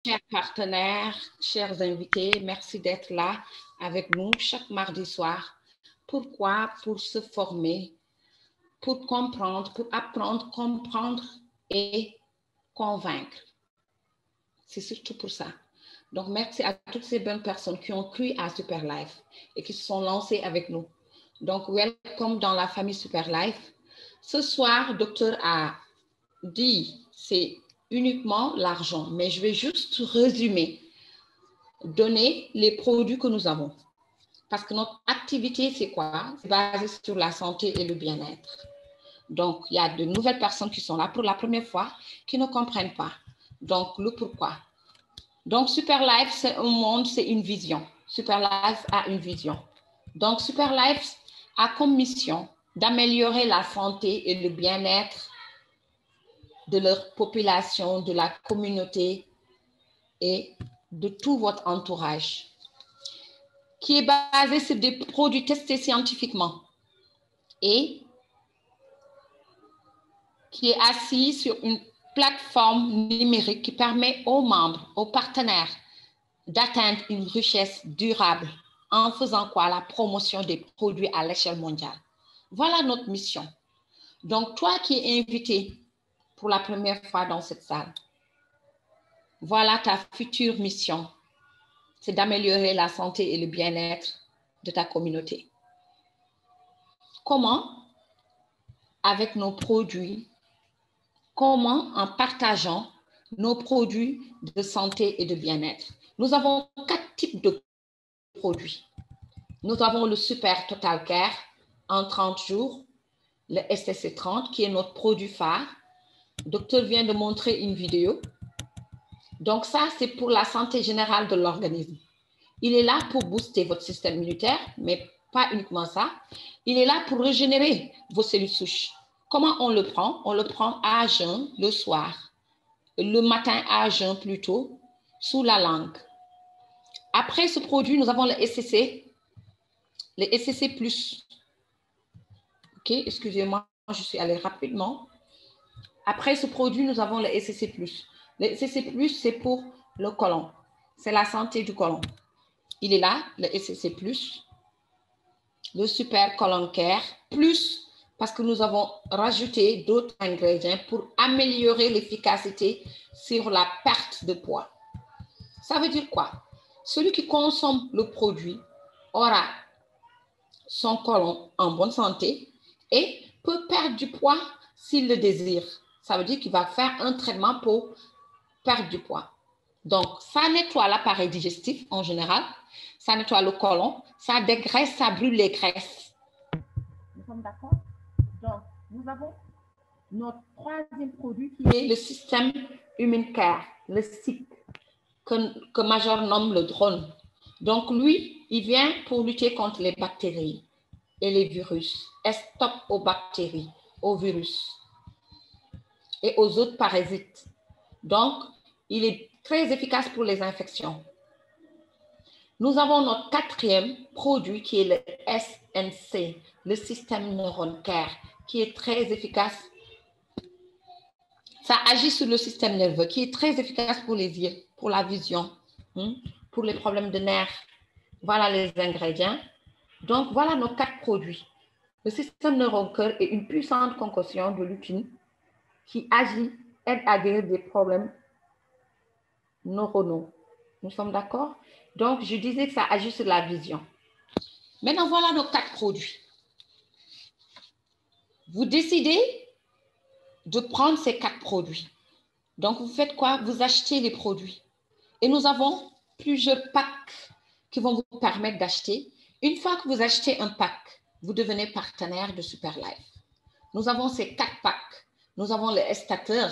Chers partenaires, chers invités, merci d'être là avec nous chaque mardi soir. Pourquoi? Pour se former, pour comprendre, pour apprendre, comprendre et convaincre. C'est surtout pour ça. Donc, merci à toutes ces bonnes personnes qui ont cru à Super Life et qui se sont lancées avec nous. Donc, welcome dans la famille Super Life. Ce soir, docteur a dit, c'est uniquement l'argent, mais je vais juste résumer, donner les produits que nous avons. Parce que notre activité, c'est quoi? C'est basé sur la santé et le bien-être. Donc, il y a de nouvelles personnes qui sont là pour la première fois, qui ne comprennent pas. Donc, le pourquoi. Donc, Super Life, c'est un monde, c'est une vision. Super Life a une vision. Donc, Super Life a comme mission d'améliorer la santé et le bien-être de leur population, de la communauté et de tout votre entourage, qui est basé sur des produits testés scientifiquement et qui est assis sur une plateforme numérique qui permet aux membres, aux partenaires d'atteindre une richesse durable en faisant quoi? La promotion des produits à l'échelle mondiale. Voilà notre mission. Donc, toi qui es invité pour la première fois dans cette salle, voilà ta future mission. C'est d'améliorer la santé et le bien-être de ta communauté. Comment? Avec nos produits. Comment? En partageant nos produits de santé et de bien-être. Nous avons 4 types de produits. Nous avons le Super Total Care en 30 jours, le STC 30 qui est notre produit phare. Le docteur vient de montrer une vidéo. Donc ça, c'est pour la santé générale de l'organisme. Il est là pour booster votre système immunitaire, mais pas uniquement ça. Il est là pour régénérer vos cellules souches. Comment on le prend? On le prend à jeun le soir, le matin à jeun plutôt, sous la langue. Après ce produit, nous avons le SCC Plus. Ok, excusez-moi, je suis allée rapidement. Après ce produit, nous avons le SCC Plus. Le SCC Plus, c'est pour le côlon. C'est la santé du côlon. Il est là, le SCC Plus. Le Super Colon Care Plus, parce que nous avons rajouté d'autres ingrédients pour améliorer l'efficacité sur la perte de poids. Ça veut dire quoi? Celui qui consomme le produit aura son côlon en bonne santé et peut perdre du poids s'il le désire. Ça veut dire qu'il va faire un traitement pour perdre du poids. Donc, ça nettoie l'appareil digestif en général, ça nettoie le côlon, ça dégraisse, ça brûle les graisses. Nous sommes d'accord? Donc, nous avons notre troisième produit qui est le système Human Care, le SIC, que Major nomme le drone. Donc, lui, il vient pour lutter contre les bactéries et les virus. Et stop aux bactéries, aux virus et aux autres parasites. Donc, il est très efficace pour les infections. Nous avons notre quatrième produit qui est le SNC, le système Neuron Care, qui est très efficace. Ça agit sur le système nerveux, qui est très efficace pour les yeux, pour la vision, pour les problèmes de nerfs. Voilà les ingrédients. Donc, voilà nos 4 produits. Le système Neuron Care est une puissante concoction de lutine qui agit, aide à guérir des problèmes neuronaux. Nous sommes d'accord? Donc, je disais que ça agit sur la vision. Maintenant, voilà nos 4 produits. Vous décidez de prendre ces 4 produits. Donc, vous faites quoi? Vous achetez les produits. Et nous avons plusieurs packs qui vont vous permettre d'acheter. Une fois que vous achetez un pack, vous devenez partenaire de Super Life. Nous avons ces 4 packs. Nous avons le Estateur,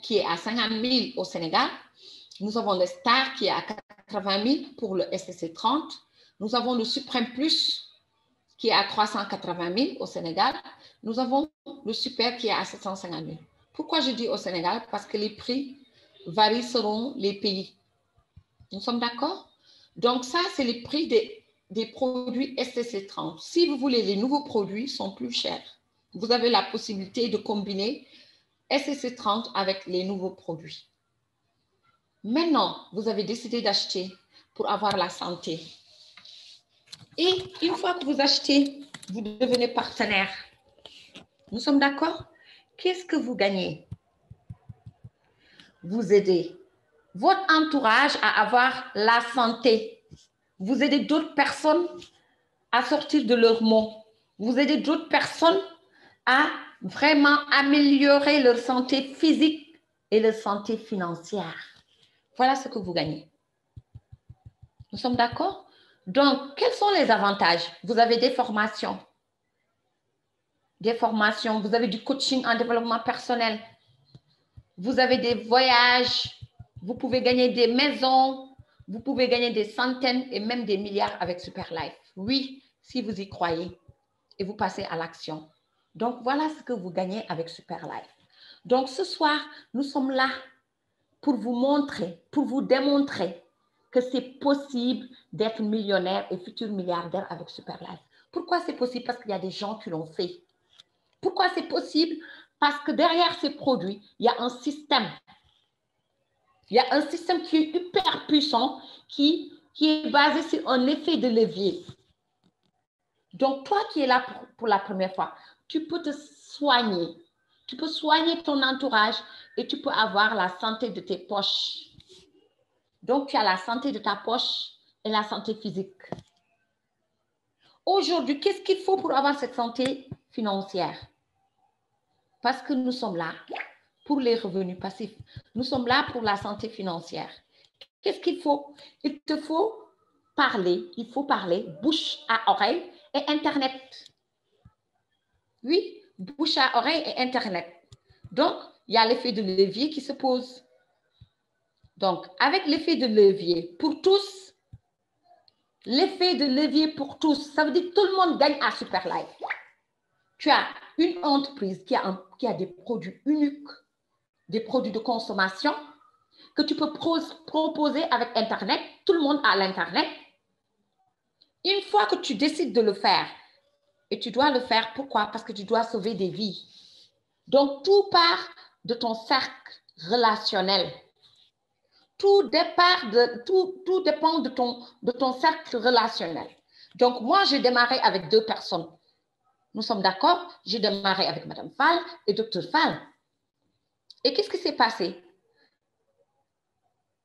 qui est à 50 000 au Sénégal. Nous avons le Star qui est à 80 000 pour le STC 30. Nous avons le Suprême Plus qui est à 380 000 au Sénégal. Nous avons le Super qui est à 750 000. Pourquoi je dis au Sénégal? Parce que les prix varient selon les pays. Nous sommes d'accord? Donc ça, c'est les prix des produits STC 30. Si vous voulez, les nouveaux produits sont plus chers. Vous avez la possibilité de combiner STC 30 avec les nouveaux produits. Maintenant, vous avez décidé d'acheter pour avoir la santé. Et une fois que vous achetez, vous devenez partenaire. Nous sommes d'accord? Qu'est-ce que vous gagnez? Vous aidez votre entourage à avoir la santé. Vous aidez d'autres personnes à sortir de leurs maux. Vous aidez d'autres personnes à vraiment améliorer leur santé physique et leur santé financière. Voilà ce que vous gagnez. Nous sommes d'accord? Donc, quels sont les avantages? Vous avez des formations. Vous avez du coaching en développement personnel. Vous avez des voyages. Vous pouvez gagner des maisons. Vous pouvez gagner des centaines et même des milliards avec Superlife. Oui, si vous y croyez et vous passez à l'action. Donc, voilà ce que vous gagnez avec Superlife. Donc, ce soir, nous sommes là pour vous montrer, pour vous démontrer que c'est possible d'être millionnaire et futur milliardaire avec Superlife. Pourquoi c'est possible? Parce qu'il y a des gens qui l'ont fait. Pourquoi c'est possible? Parce que derrière ces produits, il y a un système. Il y a un système qui est hyper puissant, qui est basé sur un effet de levier. Donc, toi qui es là pour la première fois, tu peux te soigner. Tu peux soigner ton entourage et tu peux avoir la santé de tes poches. Donc, tu as la santé de ta poche et la santé physique. Aujourd'hui, qu'est-ce qu'il faut pour avoir cette santé financière? Parce que nous sommes là pour les revenus passifs. Nous sommes là pour la santé financière. Qu'est-ce qu'il faut? Il te faut parler. Il faut parler bouche à oreille et Internet. Oui, bouche à oreille et Internet. Donc, il y a l'effet de levier qui se pose. Donc, avec l'effet de levier pour tous, l'effet de levier pour tous, ça veut dire que tout le monde gagne à Superlife. Tu as une entreprise qui a des produits uniques, des produits de consommation que tu peux proposer avec Internet. Tout le monde a l'Internet. Une fois que tu décides de le faire, et tu dois le faire, pourquoi? Parce que tu dois sauver des vies. Donc, tout part de ton cercle relationnel. Tout dépend de ton cercle relationnel. Donc, moi, j'ai démarré avec 2 personnes. Nous sommes d'accord? J'ai démarré avec Madame Fall et Dr Fall. Et qu'est-ce qui s'est passé?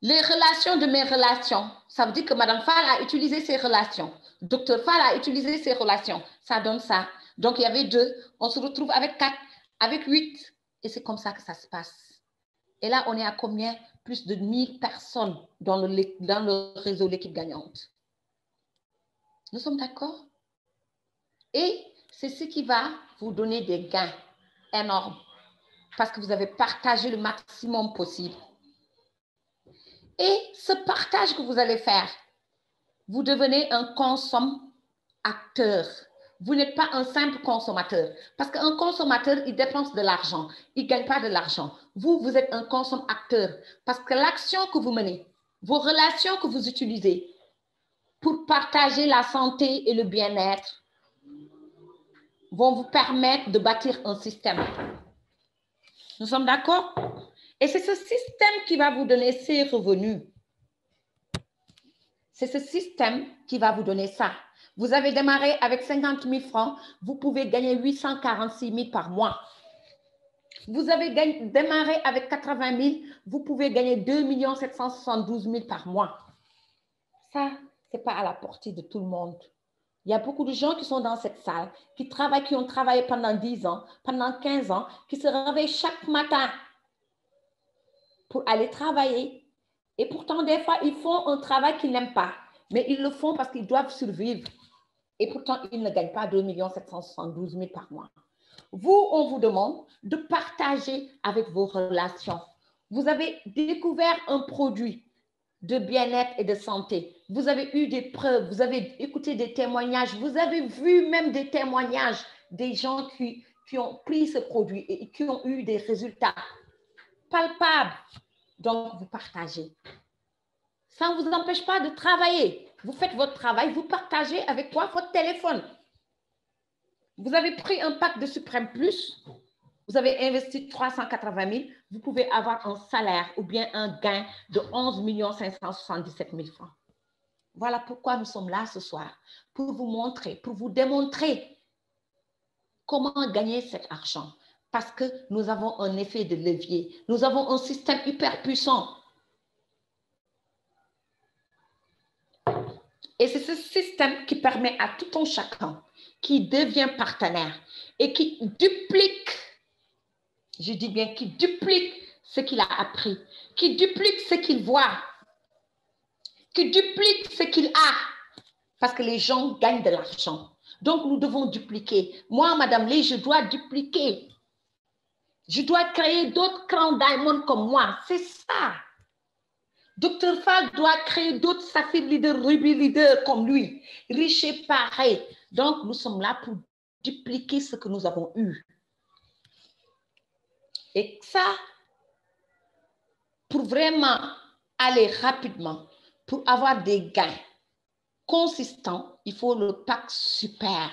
Les relations de mes relations, ça veut dire que Madame Fall a utilisé ses relations. Dr Fall a utilisé ses relations. Ça donne ça. Donc, il y avait 2. On se retrouve avec 4, avec 8. Et c'est comme ça que ça se passe. Et là, on est à combien? Plus de 1000 personnes dans le réseau L'équipe gagnante. Nous sommes d'accord? Et c'est ce qui va vous donner des gains énormes parce que vous avez partagé le maximum possible. Et ce partage que vous allez faire, vous devenez un consommateur. Vous n'êtes pas un simple consommateur. Parce qu'un consommateur, il dépense de l'argent. Il ne gagne pas de l'argent. Vous, vous êtes un consommateur. Parce que l'action que vous menez, vos relations que vous utilisez pour partager la santé et le bien-être vont vous permettre de bâtir un système. Nous sommes d'accord? Et c'est ce système qui va vous donner ces revenus. C'est ce système qui va vous donner ça. Vous avez démarré avec 50 000 francs, vous pouvez gagner 846 000 par mois. Vous avez démarré avec 80 000, vous pouvez gagner 2 772 000 par mois. Ça, ce n'est pas à la portée de tout le monde. Il y a beaucoup de gens qui sont dans cette salle, qui ont travaillé pendant 10 ans, pendant 15 ans, qui se réveillent chaque matin pour aller travailler. Et pourtant, des fois, ils font un travail qu'ils n'aiment pas, mais ils le font parce qu'ils doivent survivre. Et pourtant, ils ne gagnent pas 2 772 000 par mois. Vous, on vous demande de partager avec vos relations. Vous avez découvert un produit de bien-être et de santé. Vous avez eu des preuves, vous avez écouté des témoignages, vous avez vu même des témoignages des gens qui ont pris ce produit et qui ont eu des résultats palpables. Donc, vous partagez. Ça ne vous empêche pas de travailler. Vous faites votre travail, vous partagez avec quoi? Votre téléphone. Vous avez pris un pack de Suprême Plus, vous avez investi 380 000, vous pouvez avoir un salaire ou bien un gain de 11 577 000 francs. Voilà pourquoi nous sommes là ce soir, pour vous montrer, pour vous démontrer comment gagner cet argent. Parce que nous avons un effet de levier. Nous avons un système hyper puissant. Et c'est ce système qui permet à tout un chacun qui devient partenaire et qui duplique, je dis bien qui duplique ce qu'il a appris, qui duplique ce qu'il voit, qui duplique ce qu'il a. Parce que les gens gagnent de l'argent. Donc, nous devons dupliquer. Moi, Madame Lee, je dois dupliquer. Je dois créer d'autres Crown Diamond comme moi. C'est ça. Dr Fall doit créer d'autres Saphir Leader, Ruby Leader comme lui. Riche et pareil. Donc, nous sommes là pour dupliquer ce que nous avons eu. Et ça, pour vraiment aller rapidement, pour avoir des gains consistants, il faut le pack super,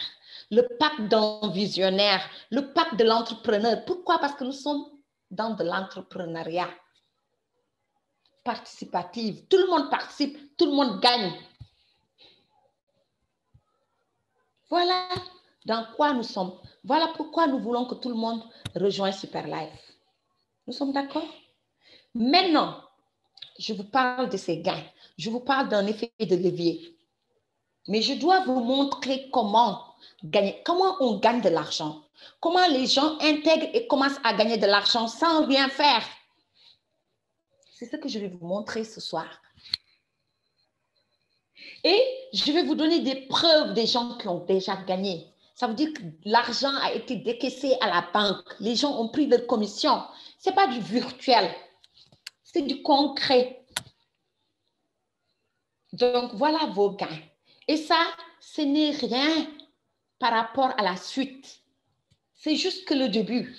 le pack d'un visionnaire, le pack de l'entrepreneur. Pourquoi? Parce que nous sommes dans de l'entrepreneuriat participatif. Tout le monde participe, tout le monde gagne. Voilà dans quoi nous sommes. Voilà pourquoi nous voulons que tout le monde rejoigne Superlife. Nous sommes d'accord? Maintenant, je vous parle de ces gains. Je vous parle d'un effet de levier. Mais je dois vous montrer comment gagner, comment on gagne de l'argent. Comment les gens intègrent et commencent à gagner de l'argent sans rien faire. C'est ce que je vais vous montrer ce soir. Et je vais vous donner des preuves des gens qui ont déjà gagné. Ça veut dire que l'argent a été décaissé à la banque. Les gens ont pris leur commission. Ce n'est pas du virtuel. C'est du concret. Donc, voilà vos gains. Et ça, ce n'est rien par rapport à la suite. C'est juste que le début.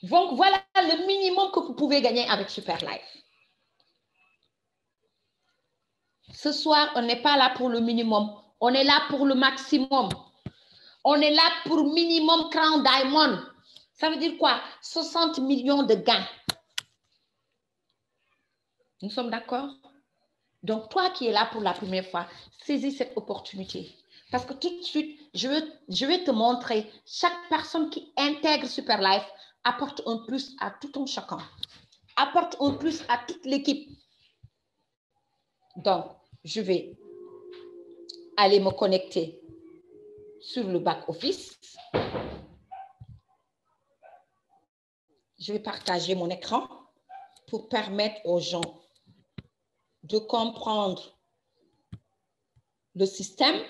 Donc, voilà le minimum que vous pouvez gagner avec Superlife. Ce soir, on n'est pas là pour le minimum. On est là pour le maximum. On est là pour minimum Crown Diamond. Ça veut dire quoi? 60 millions de gains. Nous sommes d'accord? Donc, toi qui es là pour la première fois, saisis cette opportunité. Parce que tout de suite, je vais te montrer, chaque personne qui intègre Superlife apporte un plus à tout un chacun. Apporte un plus à toute l'équipe. Donc, je vais aller me connecter sur le back-office. Je vais partager mon écran pour permettre aux gens de comprendre le système.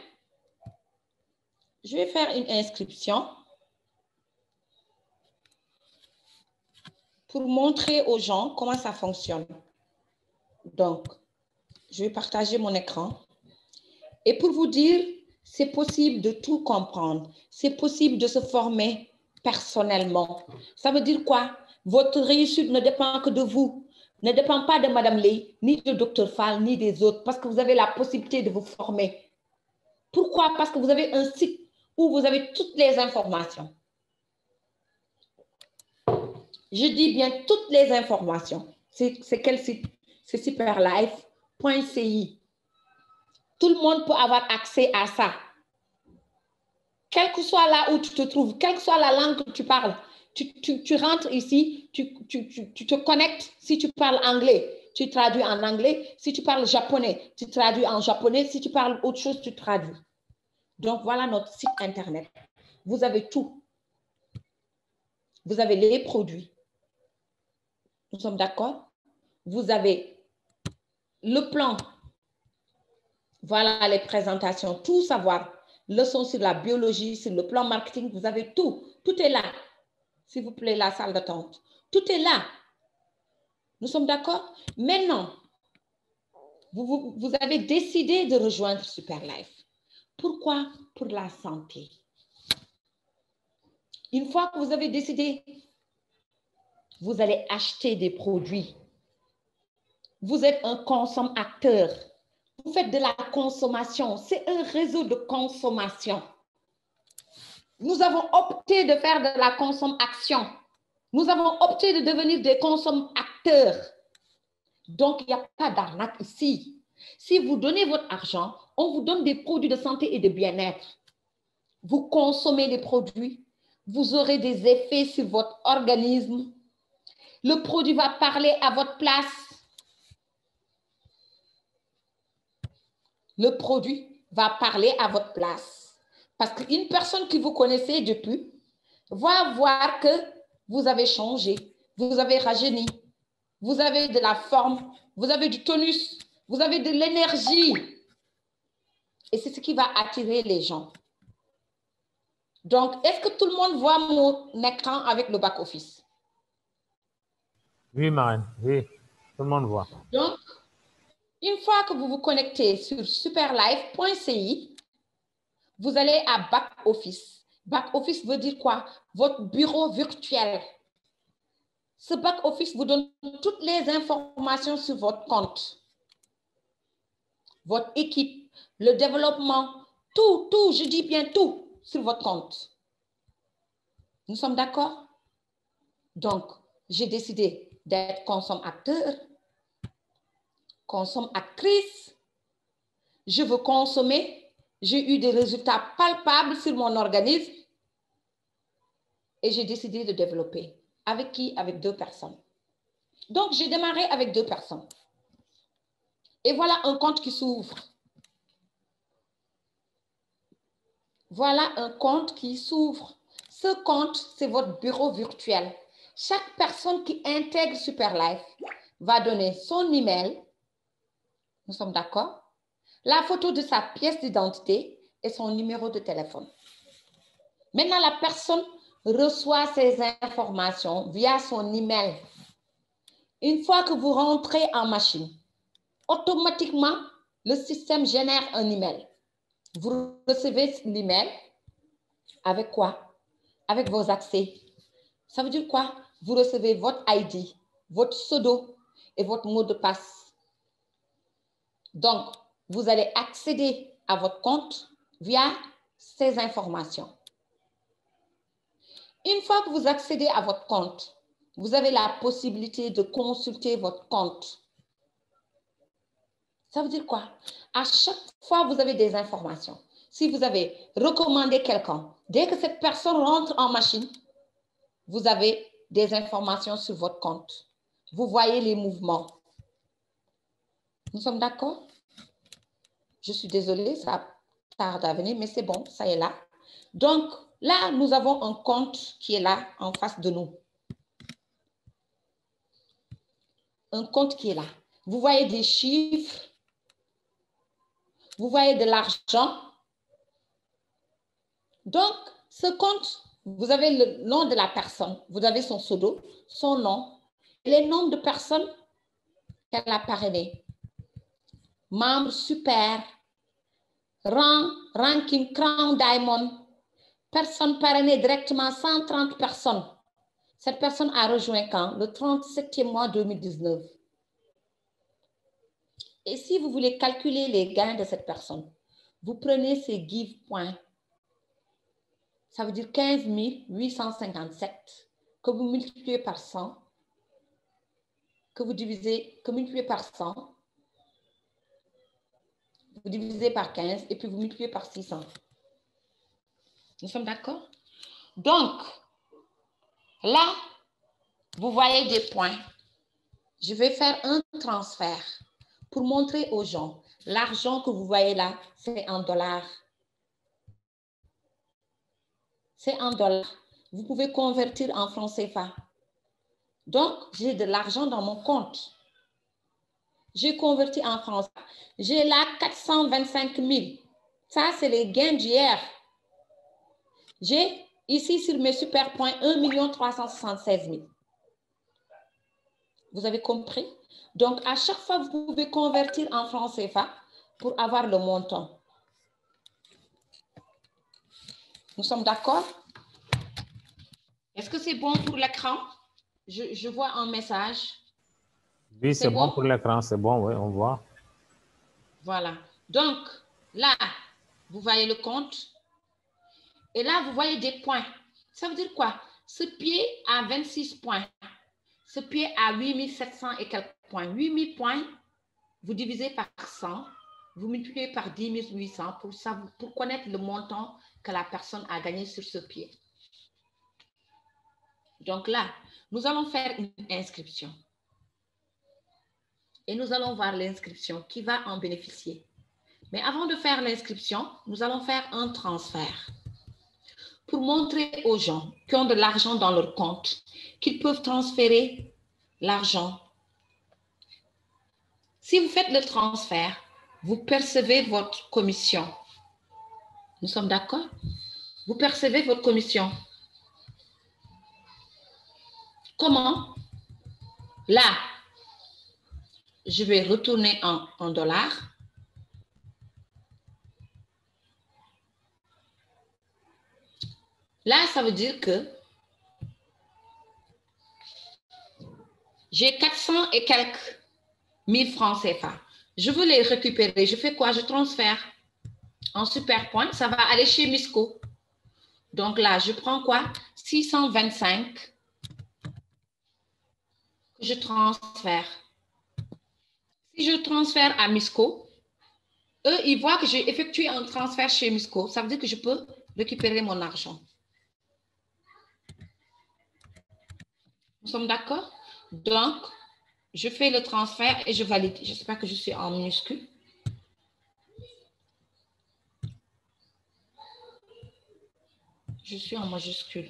Je vais faire une inscription pour montrer aux gens comment ça fonctionne. Donc, je vais partager mon écran. Et pour vous dire, c'est possible de tout comprendre. C'est possible de se former personnellement. Ça veut dire quoi? Votre réussite ne dépend que de vous. Ne dépend pas de Madame Lee, ni de Dr Fall, ni des autres, parce que vous avez la possibilité de vous former. Pourquoi? Parce que vous avez un site où vous avez toutes les informations. Je dis bien toutes les informations. C'est quel site? C'est superlife.ci. Tout le monde peut avoir accès à ça. Quel que soit là où tu te trouves, quelle que soit la langue que tu parles, tu rentres ici, tu te connectes. Si tu parles anglais, tu traduis en anglais. Si tu parles japonais, tu traduis en japonais. Si tu parles autre chose, tu traduis. Donc, voilà notre site Internet. Vous avez tout. Vous avez les produits. Nous sommes d'accord? Vous avez le plan. Voilà les présentations, tout savoir. Leçons sur la biologie, sur le plan marketing, vous avez tout. Tout est là. S'il vous plaît, la salle d'attente. Tout est là. Nous sommes d'accord? Maintenant, vous avez décidé de rejoindre Superlife. Pourquoi? Pour la santé. Une fois que vous avez décidé, vous allez acheter des produits. Vous êtes un consommateur. Vous faites de la consommation. C'est un réseau de consommation. Nous avons opté de faire de la consommation. Nous avons opté de devenir des consommateurs. Donc, il n'y a pas d'arnaque ici. Si vous donnez votre argent, on vous donne des produits de santé et de bien-être. Vous consommez les produits, vous aurez des effets sur votre organisme. Le produit va parler à votre place. Le produit va parler à votre place. Parce qu'une personne que vous connaissez depuis va voir que vous avez changé, vous avez rajeuni, vous avez de la forme, vous avez du tonus, vous avez de l'énergie. Et c'est ce qui va attirer les gens. Donc, est-ce que tout le monde voit mon écran avec le back-office? Oui, Marine, oui, tout le monde voit. Donc, une fois que vous vous connectez sur superlife.ci, vous allez à back-office. Back-office veut dire quoi? Votre bureau virtuel. Ce back-office vous donne toutes les informations sur votre compte, votre équipe, le développement, tout, je dis bien tout sur votre compte. Nous sommes d'accord? Donc, j'ai décidé d'être consommateur, consommatrice. Je veux consommer. J'ai eu des résultats palpables sur mon organisme et j'ai décidé de développer. Avec qui? Avec 2 personnes. Donc, j'ai démarré avec 2 personnes. Et voilà un compte qui s'ouvre. Voilà un compte qui s'ouvre. Ce compte, c'est votre bureau virtuel. Chaque personne qui intègre Superlife va donner son email. Nous sommes d'accord? La photo de sa pièce d'identité et son numéro de téléphone. Maintenant, la personne reçoit ces informations via son email. Une fois que vous rentrez en machine, automatiquement, le système génère un email. Vous recevez l'email avec quoi? Avec vos accès. Ça veut dire quoi? Vous recevez votre ID, votre pseudo et votre mot de passe. Donc, vous allez accéder à votre compte via ces informations. Une fois que vous accédez à votre compte, vous avez la possibilité de consulter votre compte. Ça veut dire quoi? À chaque fois, vous avez des informations. Si vous avez recommandé quelqu'un, dès que cette personne rentre en machine, vous avez des informations sur votre compte. Vous voyez les mouvements. Nous sommes d'accord? Je suis désolée, ça tarde à venir, mais c'est bon, ça est là. Donc, là, nous avons un compte qui est là, en face de nous. Un compte qui est là. Vous voyez des chiffres. Vous voyez de l'argent. Donc, ce compte, vous avez le nom de la personne. Vous avez son pseudo, son nom, et les noms de personnes qu'elle a parrainées. Membre super, ranking Crown Diamond, personne parrainée directement, 130 personnes. Cette personne a rejoint quand? Le 37e mois 2019. Et si vous voulez calculer les gains de cette personne, vous prenez ces give points. Ça veut dire 15 857 que vous multipliez par 100, que vous multipliez par 100, vous divisez par 15 et puis vous multipliez par 600. Nous sommes d'accord? Donc, là, vous voyez des points. Je vais faire un transfert pour montrer aux gens. L'argent que vous voyez là, c'est en dollars. C'est en dollars. Vous pouvez convertir en francs CFA. Donc, j'ai de l'argent dans mon compte. J'ai converti en francs. J'ai là 425 000. Ça, c'est les gains d'hier. J'ai ici sur mes super points 1 376 000. Vous avez compris? Donc, à chaque fois, vous pouvez convertir en francs CFA pour avoir le montant. Nous sommes d'accord? Est-ce que c'est bon pour l'écran? Je vois un message. Oui, c'est bon pour l'écran, c'est bon, oui, on voit. Voilà. Donc, là, vous voyez le compte. Et là, vous voyez des points. Ça veut dire quoi? Ce pied a 26 points. Ce pied a 8700 et quelques points. 8000 points, vous divisez par 100, vous multipliez par 10 800 pour connaître le montant que la personne a gagné sur ce pied. Donc là, nous allons faire une inscription. Et nous allons voir l'inscription qui va en bénéficier. Mais avant de faire l'inscription, nous allons faire un transfert pour montrer aux gens qui ont de l'argent dans leur compte qu'ils peuvent transférer l'argent. Si vous faites le transfert, vous percevez votre commission. Nous sommes d'accord? Vous percevez votre commission. Comment? Là, je vais retourner en dollars. Là, ça veut dire que j'ai 400 et quelques 1000 francs CFA. Je veux les récupérer. Je fais quoi? Je transfère en super point. Ça va aller chez Misco. Donc là, je prends quoi? 625 que je transfère. Si je transfère à Misco, eux, ils voient que j'ai effectué un transfert chez Misco. Ça veut dire que je peux récupérer mon argent. Nous sommes d'accord? Donc, je fais le transfert et je valide. J'espère que je suis en minuscule. Je suis en majuscule.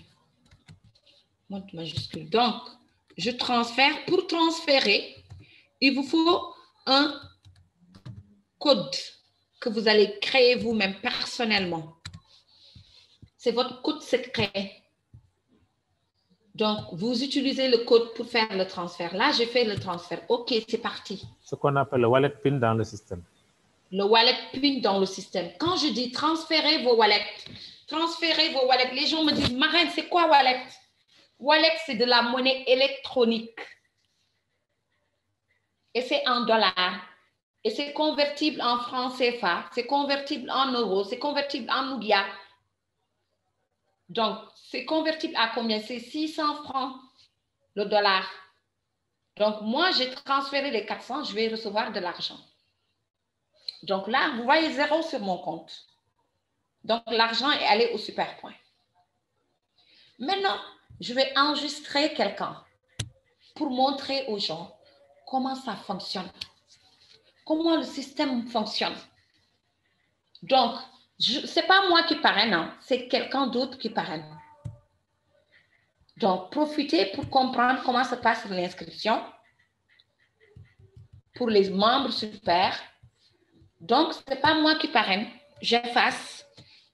Mode majuscule. Donc, je transfère. Pour transférer, il vous faut un code que vous allez créer vous-même personnellement. C'est votre code secret. Donc, vous utilisez le code pour faire le transfert. Là, j'ai fait le transfert. OK, c'est parti. Ce qu'on appelle le wallet PIN dans le système. Le wallet PIN dans le système. Quand je dis transférez vos wallets, les gens me disent, Marraine, c'est quoi wallet? Wallet, c'est de la monnaie électronique. Et c'est en dollars. Et c'est convertible en francs CFA. C'est convertible en euros. C'est convertible en Oudia. Donc, c'est convertible à combien? C'est 600 francs le dollar. Donc, moi, j'ai transféré les 400, je vais recevoir de l'argent. Donc là, vous voyez 0 sur mon compte. Donc, l'argent est allé au super point. Maintenant, je vais enregistrer quelqu'un pour montrer aux gens comment ça fonctionne, comment le système fonctionne. Donc, ce n'est pas moi qui parraine, c'est quelqu'un d'autre qui parraine. Donc, profitez pour comprendre comment se passe l'inscription pour les membres super. Donc, ce n'est pas moi qui parraine. J'efface,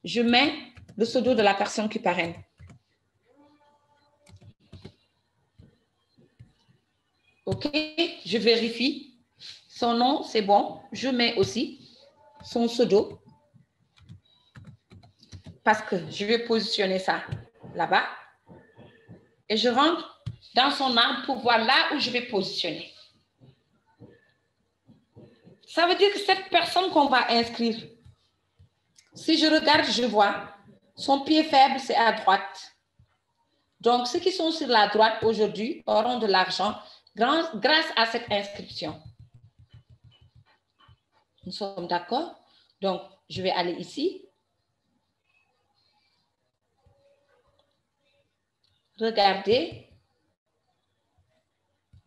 je mets le pseudo de la personne qui parraine. OK, je vérifie. Son nom, c'est bon. Je mets aussi son pseudo parce que je vais positionner ça là-bas. Et je rentre dans son arbre pour voir là où je vais positionner. Ça veut dire que cette personne qu'on va inscrire, si je regarde, je vois son pied faible, c'est à droite. Donc, ceux qui sont sur la droite aujourd'hui auront de l'argent grâce à cette inscription. Nous sommes d'accord? Donc, je vais aller ici. Regardez.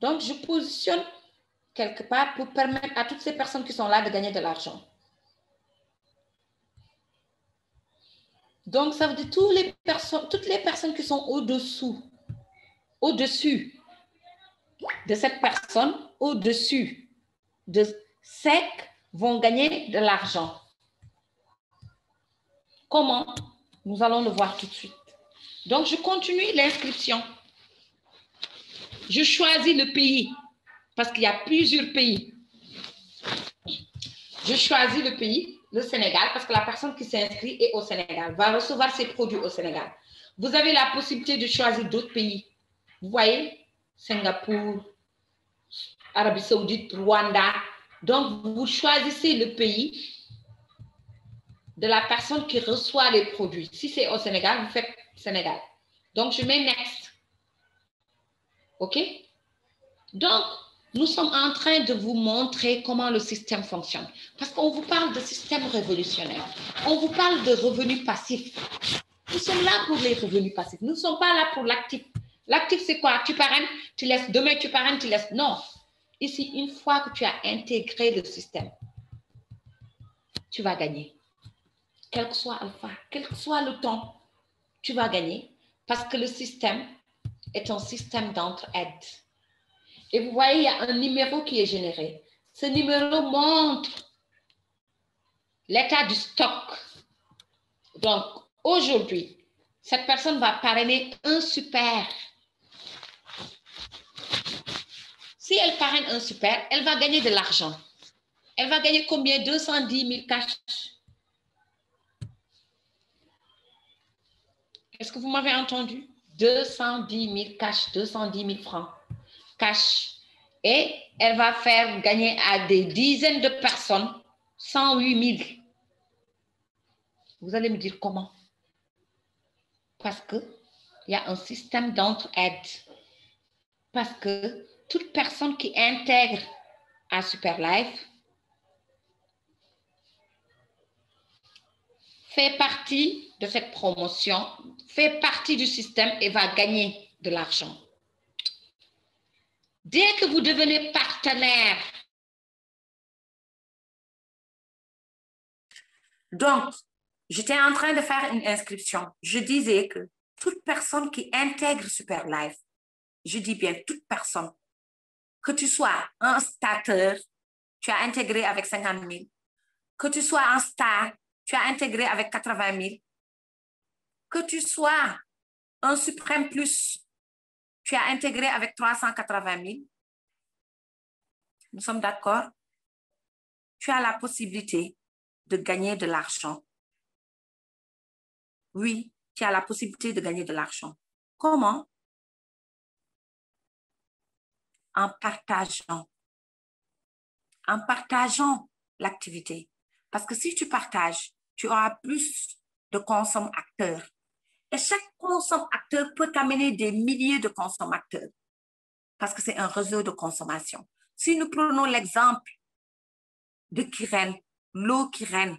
Donc, je positionne quelque part pour permettre à toutes ces personnes qui sont là de gagner de l'argent. Donc, ça veut dire toutes les personnes qui sont au-dessus de cette personne, au-dessus de SEC, vont gagner de l'argent. Comment? Nous allons le voir tout de suite. Donc, je continue l'inscription. Je choisis le pays parce qu'il y a plusieurs pays. Je choisis le pays, le Sénégal, parce que la personne qui s'inscrit est au Sénégal, va recevoir ses produits au Sénégal. Vous avez la possibilité de choisir d'autres pays. Vous voyez, Singapour, Arabie Saoudite, Rwanda. Donc, vous choisissez le pays de la personne qui reçoit les produits. Si c'est au Sénégal, vous faites Sénégal. Donc, je mets next. OK? Donc, nous sommes en train de vous montrer comment le système fonctionne. Parce qu'on vous parle de système révolutionnaire. On vous parle de revenus passifs. Nous sommes là pour les revenus passifs. Nous ne sommes pas là pour l'actif. L'actif, c'est quoi? Tu parraines, tu laisses. Demain, tu parraines, tu laisses. Non. Ici, une fois que tu as intégré le système, tu vas gagner. Quel que soit alpha, quel que soit le temps, tu vas gagner parce que le système est un système d'entraide. Et vous voyez, il y a un numéro qui est généré. Ce numéro montre l'état du stock. Donc, aujourd'hui, cette personne va parrainer un super. Si elle parraine un super, elle va gagner de l'argent. Elle va gagner combien? 210 000 cash. Est-ce que vous m'avez entendu? 210 000 cash, 210 000 francs cash. Et elle va faire gagner à des dizaines de personnes 108 000. Vous allez me dire comment? Parce qu'il y a un système d'entraide. Parce que toute personne qui intègre à Superlife fait partie de cette promotion, fait partie du système et va gagner de l'argent. Dès que vous devenez partenaire, donc, j'étais en train de faire une inscription. Je disais que toute personne qui intègre Superlife, je dis bien toute personne, que tu sois un starter, tu as intégré avec 50 000, que tu sois un star, tu as intégré avec 80 000, que tu sois un suprême plus, tu as intégré avec 380 000, nous sommes d'accord? Tu as la possibilité de gagner de l'argent. Oui, tu as la possibilité de gagner de l'argent. Comment? En partageant l'activité. Parce que si tu partages, tu auras plus de consommateurs. Et chaque consommateur peut t'amener des milliers de consommateurs. Parce que c'est un réseau de consommation. Si nous prenons l'exemple de Kyrène, l'eau Kyrène,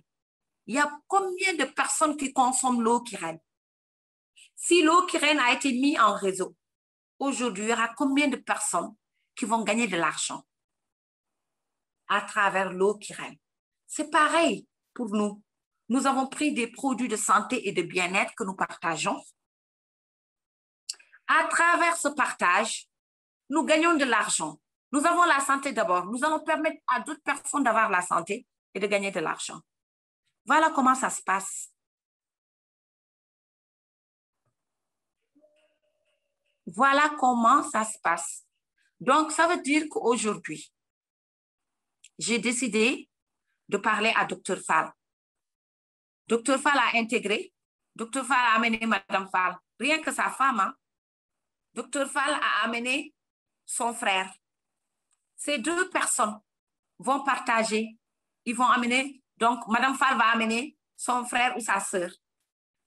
il y a combien de personnes qui consomment l'eau Kyrène? Si l'eau Kyrène a été mise en réseau, aujourd'hui, il y aura combien de personnes qui vont gagner de l'argent à travers l'eau Kyrène? C'est pareil pour nous. Nous avons pris des produits de santé et de bien-être que nous partageons. À travers ce partage, nous gagnons de l'argent. Nous avons la santé d'abord. Nous allons permettre à d'autres personnes d'avoir la santé et de gagner de l'argent. Voilà comment ça se passe. Voilà comment ça se passe. Donc, ça veut dire qu'aujourd'hui, j'ai décidé de parler à Dr Fall. Dr Fall a intégré. Dr Fall a amené Madame Fall. Rien que sa femme, hein? Dr Fall a amené son frère. Ces deux personnes vont partager. Ils vont amener, donc Madame Fall va amener son frère ou sa sœur.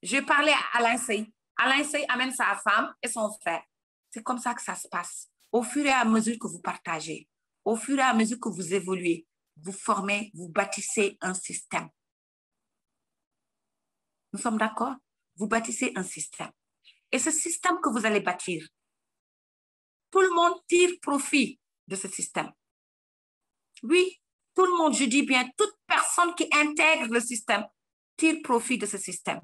Je parlais à Alain Sey. Alain Sey amène sa femme et son frère. C'est comme ça que ça se passe. Au fur et à mesure que vous partagez, au fur et à mesure que vous évoluez, vous formez, vous bâtissez un système. Nous sommes d'accord? Vous bâtissez un système. Et ce système que vous allez bâtir, tout le monde tire profit de ce système. Oui, tout le monde, je dis bien, toute personne qui intègre le système tire profit de ce système.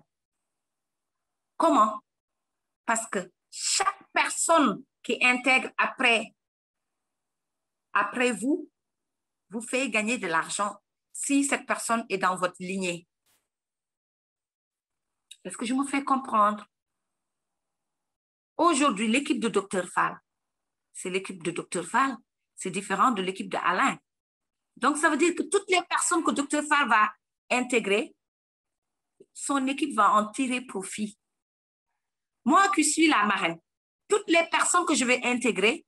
Comment? Parce que chaque personne qui intègre après vous, vous fait gagner de l'argent si cette personne est dans votre lignée. Est-ce que je me fais comprendre? Aujourd'hui, l'équipe de Dr Fall, c'est l'équipe de Dr Fall. C'est différent de l'équipe de Alain. Donc, ça veut dire que toutes les personnes que Dr Fall va intégrer, son équipe va en tirer profit. Moi qui suis la marraine, toutes les personnes que je vais intégrer,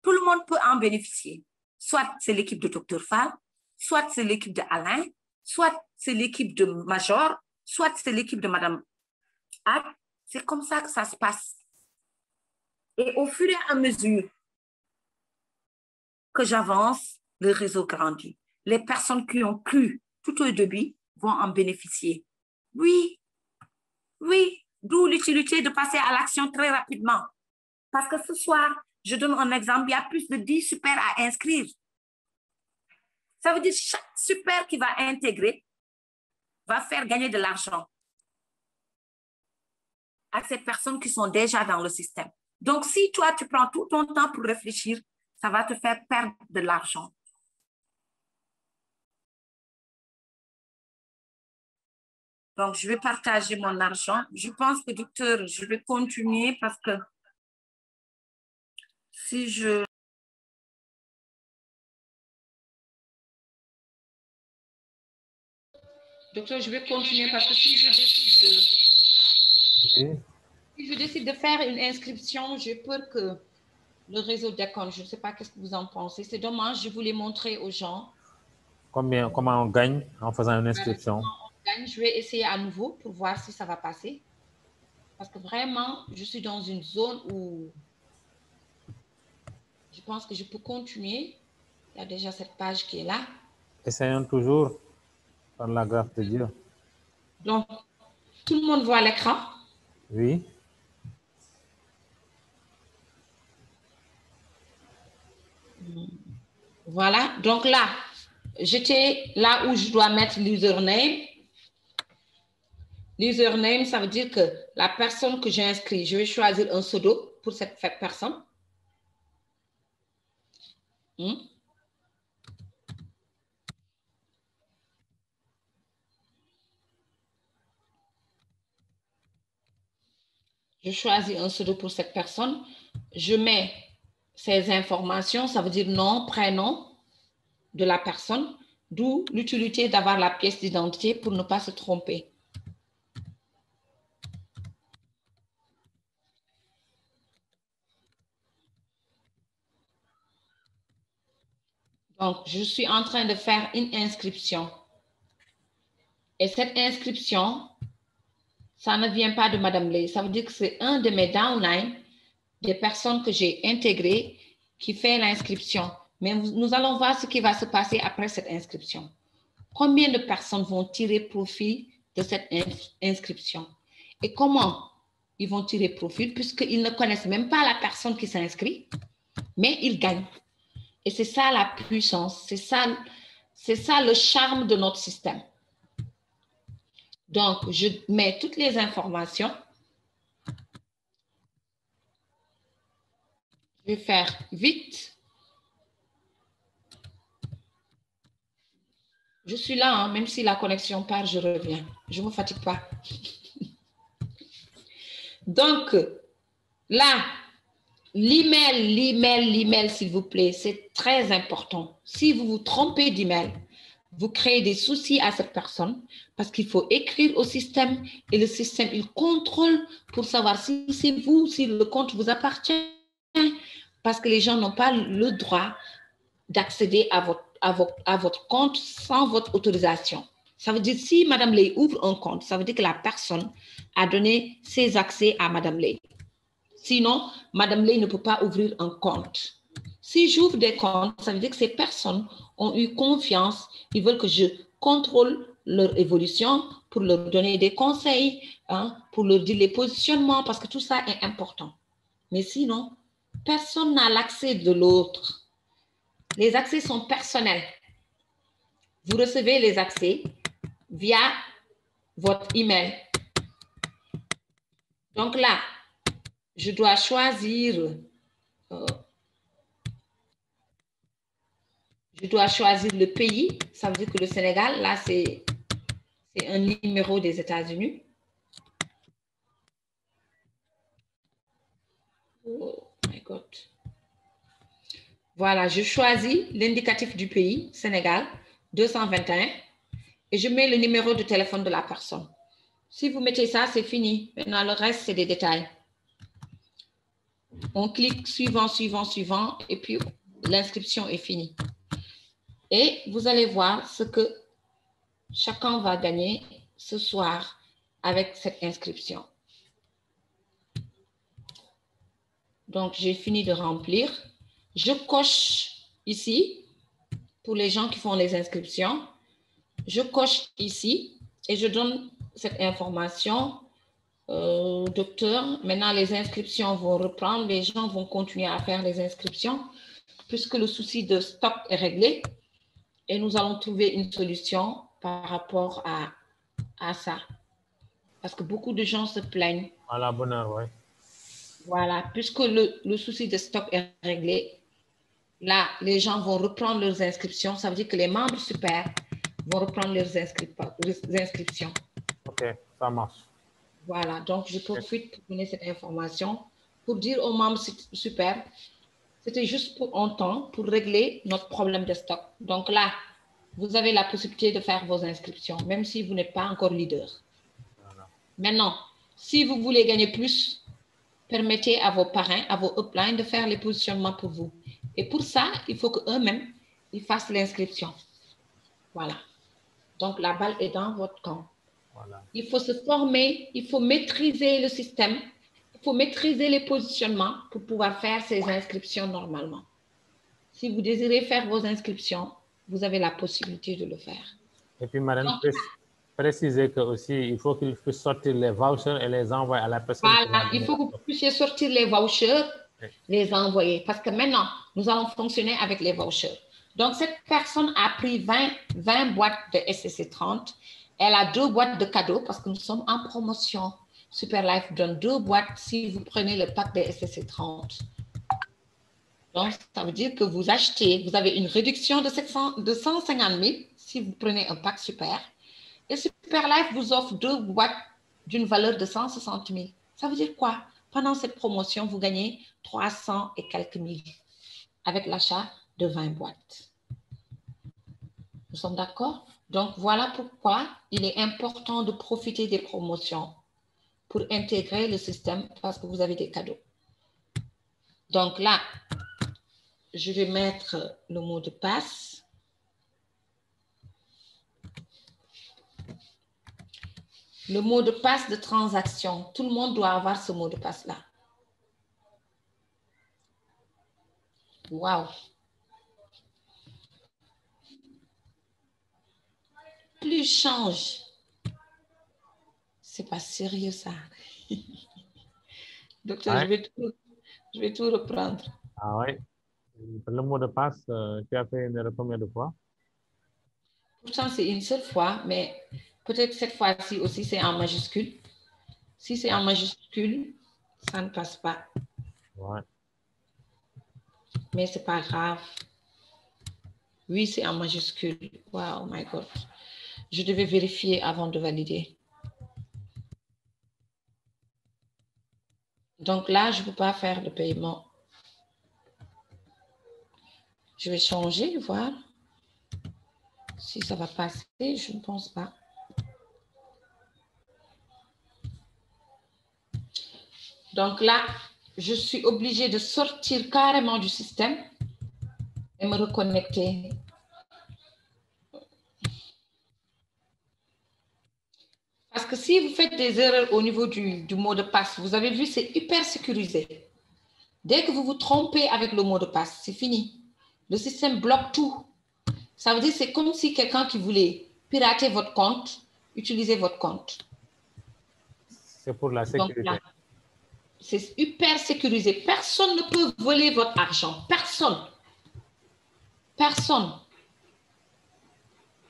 tout le monde peut en bénéficier. Soit c'est l'équipe de Dr Fall, soit c'est l'équipe de Alain, soit c'est l'équipe de Major, soit c'est l'équipe de Madame Ad. C'est comme ça que ça se passe. Et au fur et à mesure que j'avance, le réseau grandit. Les personnes qui ont cru tout au début vont en bénéficier. Oui, oui, d'où l'utilité de passer à l'action très rapidement. Parce que ce soir, je donne un exemple, il y a plus de 10 super à inscrire. Ça veut dire que chaque super qui va intégrer va faire gagner de l'argent à ces personnes qui sont déjà dans le système. Donc, si toi, tu prends tout ton temps pour réfléchir, ça va te faire perdre de l'argent. Donc, je vais partager mon argent. Je pense que, docteur, je vais continuer parce que si je... Docteur, je vais continuer parce que si je décide de faire une inscription, j'ai peur que le réseau déconne. Je ne sais pas qu'est-ce que vous en pensez. C'est dommage, je voulais montrer aux gens. Comment on gagne en faisant une inscription? Je vais essayer à nouveau pour voir si ça va passer. Parce que vraiment, je suis dans une zone où je pense que je peux continuer. Il y a déjà cette page qui est là. Essayons toujours par la grâce de Dieu. Donc, tout le monde voit l'écran? Oui. Voilà. Donc là, j'étais là où je dois mettre l'username. L'username, ça veut dire que la personne que j'ai inscrite, je vais choisir un pseudo pour cette personne. Je choisis un pseudo pour cette personne. Je mets ces informations, ça veut dire nom, prénom de la personne, d'où l'utilité d'avoir la pièce d'identité pour ne pas se tromper. Donc, je suis en train de faire une inscription. Et cette inscription, ça ne vient pas de Madame Lay. Ça veut dire que c'est un de mes downlines, des personnes que j'ai intégrées, qui fait l'inscription. Mais nous allons voir ce qui va se passer après cette inscription. Combien de personnes vont tirer profit de cette inscription? Et comment ils vont tirer profit puisqu'ils ne connaissent même pas la personne qui s'inscrit, mais ils gagnent. Et c'est ça la puissance, c'est ça le charme de notre système. Donc, je mets toutes les informations. Je vais faire vite. Je suis là, hein, même si la connexion part, je reviens. Je ne me fatigue pas. Donc, là, l'email, s'il vous plaît, c'est très important. Si vous vous trompez d'email, vous créez des soucis à cette personne parce qu'il faut écrire au système et le système, il contrôle pour savoir si c'est vous, si le compte vous appartient, parce que les gens n'ont pas le droit d'accéder à votre compte sans votre autorisation. Ça veut dire si Madame Lay ouvre un compte, ça veut dire que la personne a donné ses accès à Madame Lay. Sinon, Madame Lay ne peut pas ouvrir un compte. Si j'ouvre des comptes, ça veut dire que ces personnes ont eu confiance, ils veulent que je contrôle leur évolution pour leur donner des conseils, hein, pour leur dire les positionnements, parce que tout ça est important. Mais sinon, personne n'a l'accès de l'autre. Les accès sont personnels. Vous recevez les accès via votre email. Donc là, je dois choisir le pays. Ça veut dire que le Sénégal, là, c'est un numéro des États-Unis. Oh my God. Voilà, je choisis l'indicatif du pays, Sénégal, 221, et je mets le numéro de téléphone de la personne. Si vous mettez ça, c'est fini. Maintenant, le reste, c'est des détails. On clique suivant, suivant, suivant, et puis l'inscription est finie. Et vous allez voir ce que chacun va gagner ce soir avec cette inscription. Donc, j'ai fini de remplir. Je coche ici, pour les gens qui font les inscriptions, je coche ici et je donne cette information docteur. Maintenant, les inscriptions vont reprendre, les gens vont continuer à faire les inscriptions puisque le souci de stock est réglé et nous allons trouver une solution par rapport à ça. Parce que beaucoup de gens se plaignent. À la bonne heure, oui. Voilà, puisque le souci de stock est réglé, là, les gens vont reprendre leurs inscriptions. Ça veut dire que les membres super vont reprendre leurs inscriptions. OK, ça marche. Voilà, donc je profite pour donner cette information pour dire aux membres super, c'était juste pour un temps, pour régler notre problème de stock. Donc là, vous avez la possibilité de faire vos inscriptions, même si vous n'êtes pas encore leader. Voilà. Maintenant, si vous voulez gagner plus, permettez à vos parrains, à vos uplines de faire les positionnements pour vous. Et pour ça, il faut qu'eux-mêmes, ils fassent l'inscription. Voilà. Donc, la balle est dans votre camp. Voilà. Il faut se former, il faut maîtriser le système, il faut maîtriser les positionnements pour pouvoir faire ces inscriptions normalement. Si vous désirez faire vos inscriptions, vous avez la possibilité de le faire. Et puis, Marine, préciser que aussi, il faut qu'il puisse sortir les vouchers et les envoyer à la personne. Voilà, il faut que vous puissiez sortir les vouchers, les envoyer, parce que maintenant, nous allons fonctionner avec les vouchers. Donc, cette personne a pris 20 boîtes de SCC 30. Elle a 2 boîtes de cadeaux parce que nous sommes en promotion. Superlife donne 2 boîtes si vous prenez le pack de SCC 30. Donc, ça veut dire que vous achetez, vous avez une réduction de 150 000 si vous prenez un pack super. Et Superlife vous offre 2 boîtes d'une valeur de 160 000. Ça veut dire quoi? Pendant cette promotion, vous gagnez 300 et quelques mille avec l'achat de 20 boîtes. Nous sommes d'accord? Donc, voilà pourquoi il est important de profiter des promotions pour intégrer le système parce que vous avez des cadeaux. Donc là, je vais mettre le mot de passe. Le mot de passe de transaction. Tout le monde doit avoir ce mot de passe-là. Wow! Plus je change. C'est pas sérieux ça. Docteur, Ouais. je vais tout reprendre. Ah oui. Le mot de passe, tu as fait une erreur combien de fois? Pourtant, c'est une seule fois, mais peut-être cette fois-ci aussi, c'est en majuscule. Si c'est en majuscule, ça ne passe pas. Ouais. Mais c'est pas grave. Oui, c'est en majuscule. Wow, my God. Je devais vérifier avant de valider. Donc là, je ne peux pas faire le paiement. Je vais changer, voir si ça va passer. Je ne pense pas. Donc là, je suis obligée de sortir carrément du système et me reconnecter. Parce que si vous faites des erreurs au niveau du mot de passe, vous avez vu, c'est hyper sécurisé. Dès que vous vous trompez avec le mot de passe, c'est fini. Le système bloque tout. Ça veut dire que c'est comme si quelqu'un qui voulait pirater votre compte, utilisait votre compte. C'est pour la sécurité. C'est hyper sécurisé. Personne ne peut voler votre argent. Personne. Personne.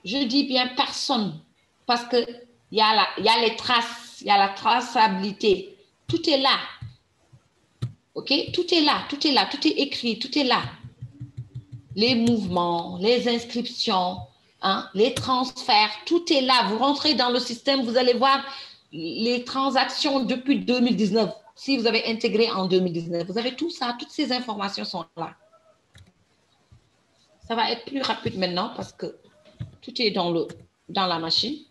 Je dis bien personne. Parce qu'il y a les traces, il y a la traçabilité. Tout est là. OK? Tout est là, tout est là, tout est écrit, tout est là. Les mouvements, les inscriptions, hein, les transferts, tout est là. Vous rentrez dans le système, vous allez voir les transactions depuis 2019. Si vous avez intégré en 2019, vous avez tout ça, toutes ces informations sont là. Ça va être plus rapide maintenant parce que tout est dans la machine.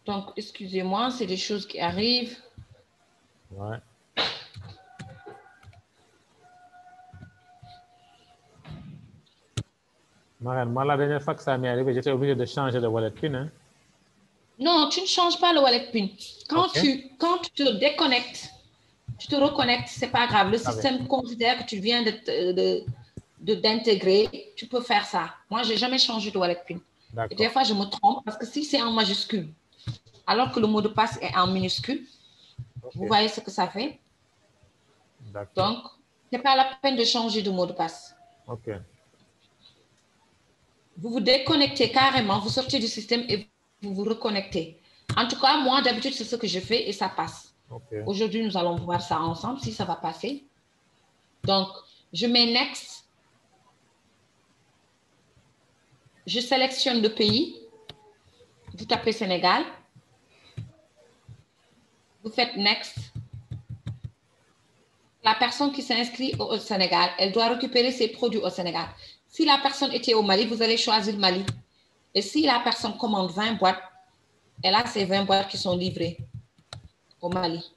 Donc, excusez-moi, c'est des choses qui arrivent. Ouais. Marianne, moi, la dernière fois que ça m'est arrivé, j'étais obligé de changer de wallet pin. Hein? Non, tu ne changes pas le wallet pin. Quand Okay. tu te déconnectes, tu te reconnectes, c'est pas grave. Le système considère que tu viens d'intégrer. Tu peux faire ça. Moi, j'ai jamais changé de wallet pin. Et des fois, je me trompe parce que si c'est en majuscule, alors que le mot de passe est en minuscule, vous voyez ce que ça fait? Donc, ce n'est pas la peine de changer de mot de passe. OK. Vous vous déconnectez carrément, vous sortez du système et vous vous reconnectez. En tout cas, moi, d'habitude, c'est ce que je fais et ça passe. Okay. Aujourd'hui, nous allons voir ça ensemble, si ça va passer. Donc, je mets Next. Je sélectionne le pays. Vous tapez Sénégal. Vous faites Next. La personne qui s'inscrit au Sénégal, elle doit récupérer ses produits au Sénégal. Si la personne était au Mali, vous allez choisir Mali. Et si la personne commande 20 boîtes, elle a ces 20 boîtes qui sont livrées au Mali.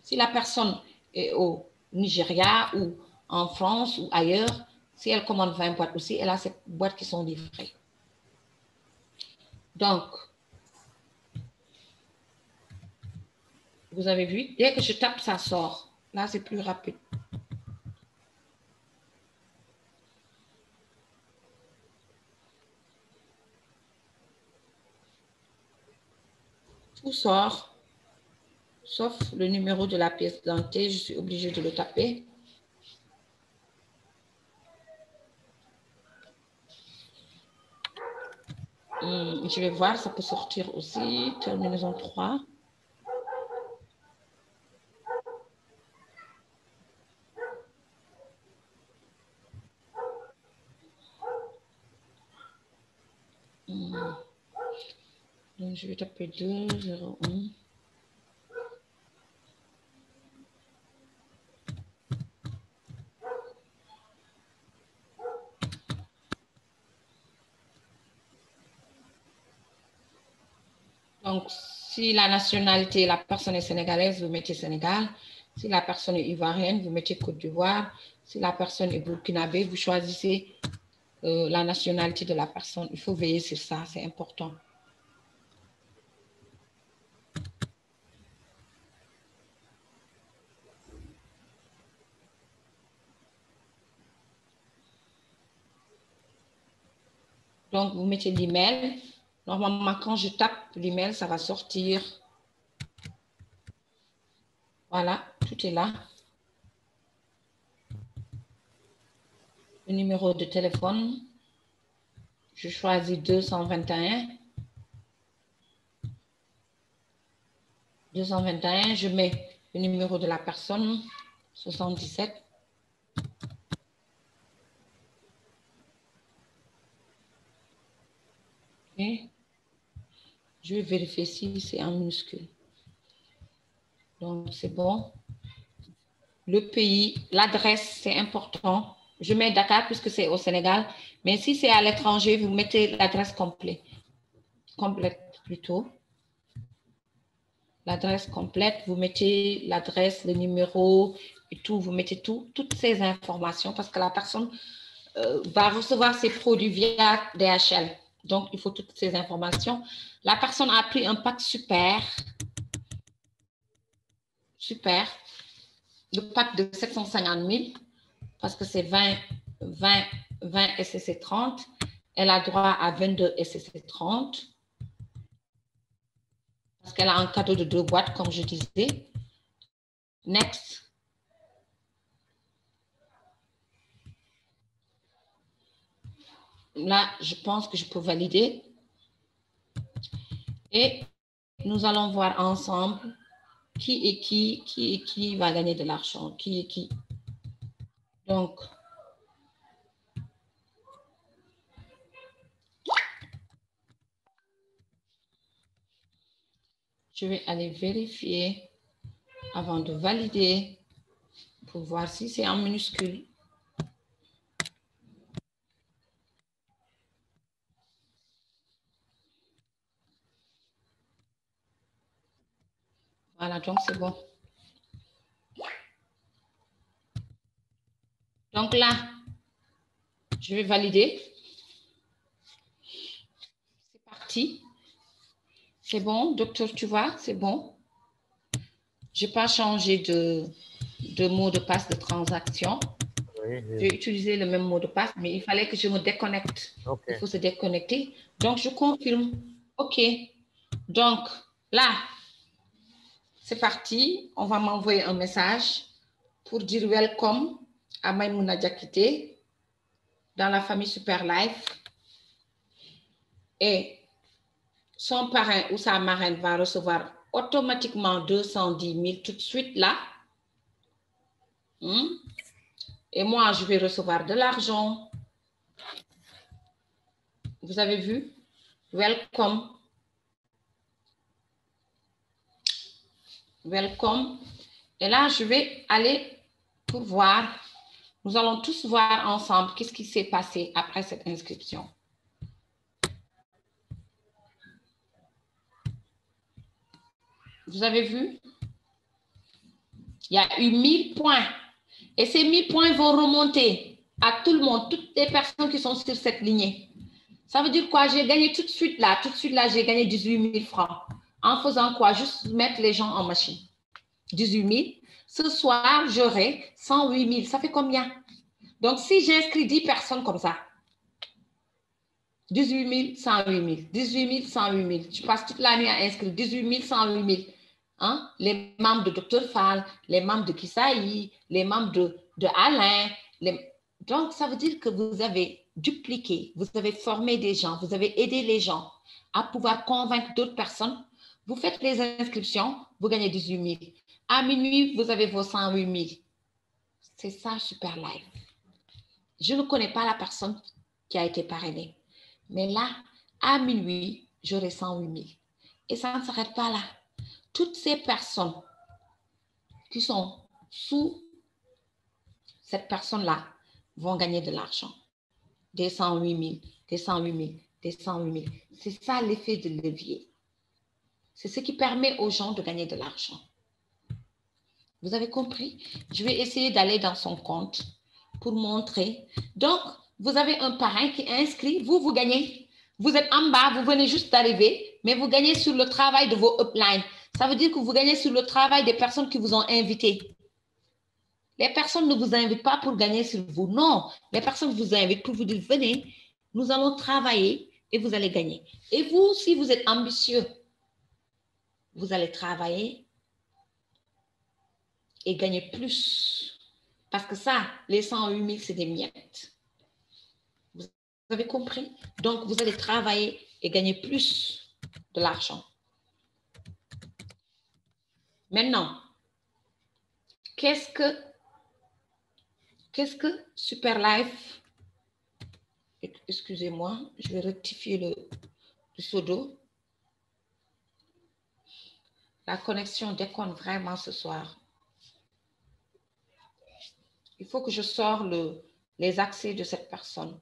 Si la personne est au Nigeria ou en France ou ailleurs, si elle commande 20 boîtes aussi, elle a ces boîtes qui sont livrées. Donc, vous avez vu, dès que je tape, ça sort. Là, c'est plus rapide. Tout sort, sauf le numéro de la pièce d'identité. Je suis obligée de le taper. Je vais voir, ça peut sortir aussi. Terminaison 3. Donc, je vais taper 2, 0, 1. Donc, si la nationalité, la personne est sénégalaise, vous mettez Sénégal. Si la personne est ivoirienne, vous mettez Côte d'Ivoire. Si la personne est burkinabé, vous choisissez la nationalité de la personne. Il faut veiller sur ça, c'est important. Donc, vous mettez l'email. Normalement, quand je tape l'email, ça va sortir. Voilà, tout est là. Le numéro de téléphone. Je choisis 221. 221, je mets le numéro de la personne, 77. Et je vais vérifier si c'est en minuscule. Donc, c'est bon. Le pays, l'adresse, c'est important. Je mets Dakar puisque c'est au Sénégal. Mais si c'est à l'étranger, vous mettez l'adresse complète plutôt. L'adresse complète, vous mettez l'adresse, le numéro et tout. Vous mettez toutes ces informations parce que la personne va recevoir ses produits via DHL. Donc, il faut toutes ces informations. La personne a pris un pack super. Super. Le pack de 750 000 parce que c'est 20 SCC30. Elle a droit à 22 SCC30 parce qu'elle a un cadeau de 2 boîtes, comme je disais. Next. Là, je pense que je peux valider. Et nous allons voir ensemble qui va gagner de l'argent, qui est qui. Donc, je vais aller vérifier avant de valider pour voir si c'est en minuscule. Voilà, donc c'est bon. Donc là, je vais valider. parti. C'est bon, docteur, tu vois, c'est bon. Je n'ai pas changé de mot de passe de transaction. Oui, oui. J'ai utilisé le même mot de passe, mais il fallait que je me déconnecte. OK. Il faut se déconnecter. Donc, je confirme. OK. Donc, là, c'est parti. On va m'envoyer un message pour dire welcome à Maïmouna Diakité dans la famille Super Life. Et son parrain ou sa marraine va recevoir automatiquement 210 000 tout de suite là. Et moi, je vais recevoir de l'argent. Vous avez vu? Welcome. Welcome. Et là, je vais aller pour voir. Nous allons tous voir ensemble qu'est-ce qui s'est passé après cette inscription. Vous avez vu? Il y a eu 1000 points. Et ces 1000 points vont remonter à tout le monde, toutes les personnes qui sont sur cette lignée. Ça veut dire quoi? J'ai gagné tout de suite là, j'ai gagné 18 000 francs. En faisant quoi? Juste mettre les gens en machine. 18 000. Ce soir, j'aurai 108 000. Ça fait combien? Donc, si j'inscris 10 personnes comme ça, 18 000, 108 000. 18 000, 108 000. Je passe toute l'année à inscrire 18 000, 108 000. Hein? Les membres de Dr Fall, les membres de Kisaï, les membres de Alain. Donc, ça veut dire que vous avez dupliqué, vous avez formé des gens, vous avez aidé les gens à pouvoir convaincre d'autres personnes. Vous faites les inscriptions, vous gagnez 18 000. À minuit, vous avez vos 108 000. C'est ça, Super Life. Je ne connais pas la personne qui a été parrainée. Mais là, à minuit, j'aurai 108 000. Et ça ne s'arrête pas là. Toutes ces personnes qui sont sous cette personne-là vont gagner de l'argent. Des 108 000, des 108 000, des 108 000. C'est ça l'effet de levier. C'est ce qui permet aux gens de gagner de l'argent. Vous avez compris? Je vais essayer d'aller dans son compte pour montrer. Donc, vous avez un parrain qui est inscrit. Vous gagnez. Vous êtes en bas, vous venez juste d'arriver, mais vous gagnez sur le travail de vos uplines. Ça veut dire que vous gagnez sur le travail des personnes qui vous ont invité. Les personnes ne vous invitent pas pour gagner sur vous. Non, les personnes vous invitent pour vous dire, venez, nous allons travailler et vous allez gagner. Et vous, si vous êtes ambitieux, vous allez travailler et gagner plus. Parce que ça, les 108 000, c'est des miettes. Vous avez compris? Donc, vous allez travailler et gagner plus de l'argent. Maintenant, qu'est-ce que Super Life? Excusez-moi, je vais rectifier le pseudo. La connexion déconne vraiment ce soir. Il faut que je sorte les accès de cette personne.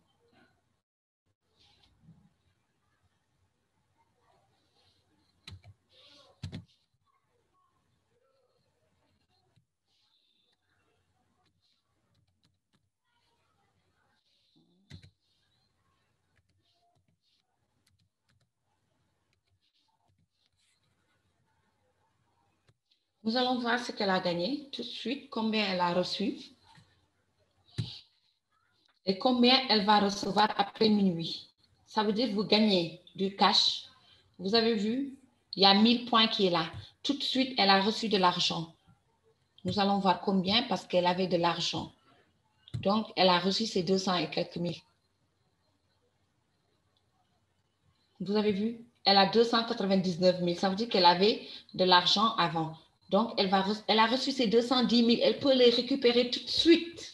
Nous allons voir ce qu'elle a gagné tout de suite, combien elle a reçu et combien elle va recevoir après minuit. Ça veut dire que vous gagnez du cash. Vous avez vu, il y a 1000 points qui est là. Tout de suite, elle a reçu de l'argent. Nous allons voir combien parce qu'elle avait de l'argent. Donc, elle a reçu ses 200 et quelques mille. Vous avez vu, elle a 299 000. Ça veut dire qu'elle avait de l'argent avant. Donc, elle a reçu ses 210 000. Elle peut les récupérer tout de suite.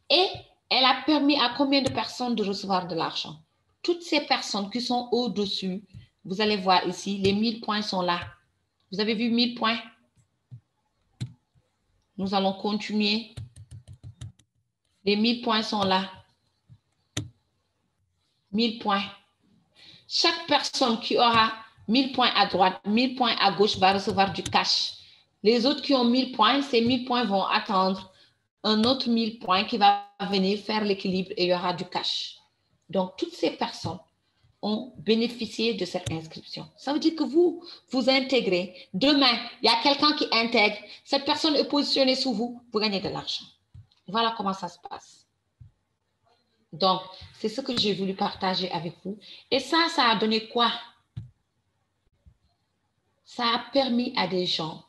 Et elle a permis à combien de personnes de recevoir de l'argent? Toutes ces personnes qui sont au-dessus, vous allez voir ici, les 1000 points sont là. Vous avez vu 1000 points? Nous allons continuer. Les 1000 points sont là. 1000 points. Chaque personne qui aura 1000 points à droite, 1000 points à gauche va recevoir du cash. Les autres qui ont 1000 points, ces 1000 points vont attendre un autre 1000 points qui va venir faire l'équilibre et il y aura du cash. Donc, toutes ces personnes ont bénéficié de cette inscription. Ça veut dire que vous intégrez. Demain, il y a quelqu'un qui intègre. Cette personne est positionnée sous vous. Vous gagnez de l'argent. Voilà comment ça se passe. Donc, c'est ce que j'ai voulu partager avec vous. Et ça a donné quoi? Ça a permis à des gens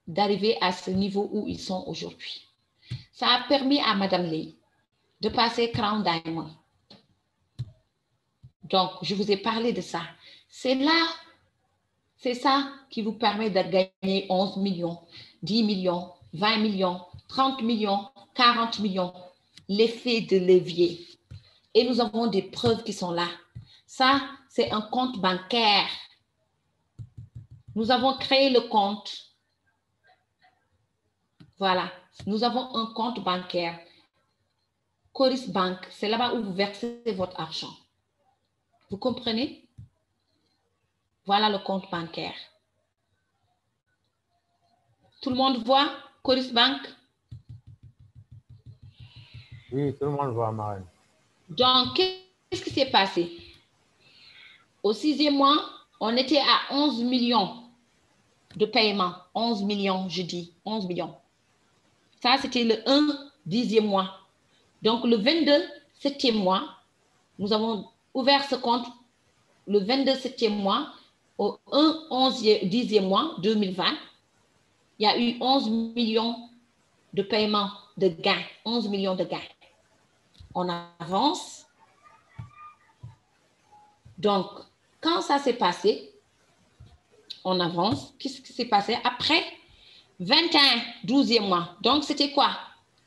d'arriver à ce niveau où ils sont aujourd'hui. Ça a permis à Madame Lay de passer Crown Diamond. Donc, je vous ai parlé de ça. C'est ça qui vous permet de gagner 11 millions, 10 millions, 20 millions, 30 millions, 40 millions. L'effet de levier. Et nous avons des preuves qui sont là. Ça, c'est un compte bancaire. Nous avons créé le compte. Voilà. Nous avons un compte bancaire. Coris Bank, c'est là-bas où vous versez votre argent. Vous comprenez? Voilà le compte bancaire. Tout le monde voit Coris Bank? Oui, tout le monde voit, Marraine. Donc, qu'est-ce qui s'est passé? Au 6e mois, on était à 11 millions de paiements. 11 millions, je dis 11 millions. Ça, c'était le 10e mois. Donc, le 7e mois, nous avons ouvert ce compte le 7e mois au 10e mois 2020. Il y a eu 11 millions de paiements de gains. 11 millions de gains. On avance. Donc, quand ça s'est passé, on avance. Qu'est-ce qui s'est passé? Après 21, 12e mois. Donc, c'était quoi?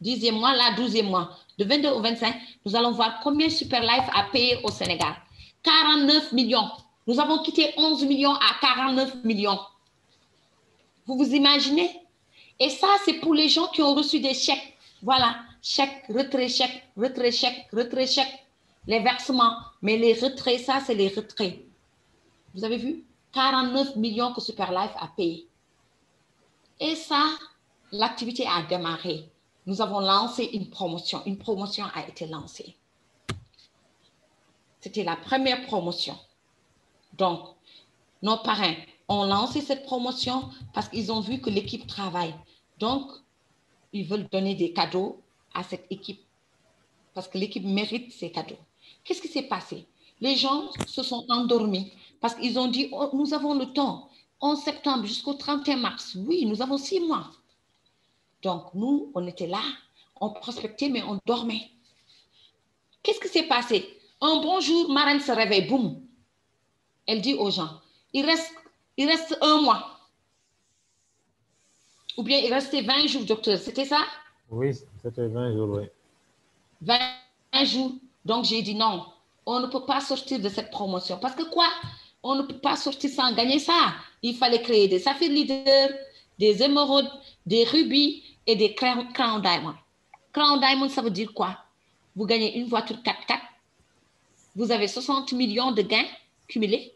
10e mois, là, 12e mois. De 22 au 25, nous allons voir combien Superlife a payé au Sénégal. 49 millions. Nous avons quitté 11 millions à 49 millions. Vous vous imaginez? Et ça, c'est pour les gens qui ont reçu des chèques. Voilà, chèque, retrait, chèque, retrait, chèque, retrait, chèque. Les versements. Mais les retraits, ça, c'est les retraits. Vous avez vu? 49 millions que Superlife a payé. Et ça, l'activité a démarré. Nous avons lancé une promotion. Une promotion a été lancée. C'était la première promotion. Donc, nos parrains ont lancé cette promotion parce qu'ils ont vu que l'équipe travaille. Donc, ils veulent donner des cadeaux à cette équipe parce que l'équipe mérite ces cadeaux. Qu'est-ce qui s'est passé? Les gens se sont endormis parce qu'ils ont dit, oh, nous avons le temps, 11 septembre jusqu'au 31 mars. Oui, nous avons 6 mois. Donc, nous, on était là, on prospectait, mais on dormait. Qu'est-ce qui s'est passé? Un bon jour, Marraine se réveille, boum. Elle dit aux gens, il reste 1 mois. Ou bien il restait 20 jours, docteur. C'était ça? Oui, c'était 20 jours, oui. 20 jours. Donc, j'ai dit non, on ne peut pas sortir de cette promotion. Parce que quoi? On ne peut pas sortir sans gagner ça. Il fallait créer des saphirs leaders, des émeraudes, des rubis et des crown diamond. Crown diamond, ça veut dire quoi? Vous gagnez une voiture 4x4. Vous avez 60 millions de gains cumulés.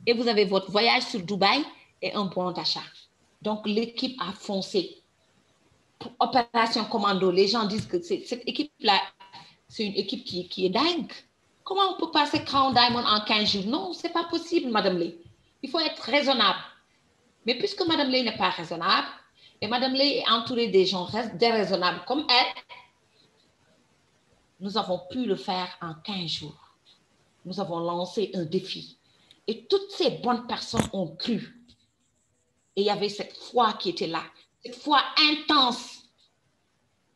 Et vous avez votre voyage sur Dubaï et un bon d'achat. Donc, l'équipe a foncé. Pour Opération Commando, les gens disent que cette équipe-là, c'est une équipe qui est dingue. Comment on peut passer Crown Diamond en 15 jours? Non, ce n'est pas possible, Madame Lay. Il faut être raisonnable. Mais puisque Madame Lay n'est pas raisonnable, et Madame Lay est entourée des gens déraisonnables comme elle, nous avons pu le faire en 15 jours. Nous avons lancé un défi. Et toutes ces bonnes personnes ont cru. Et il y avait cette foi qui était là, cette foi intense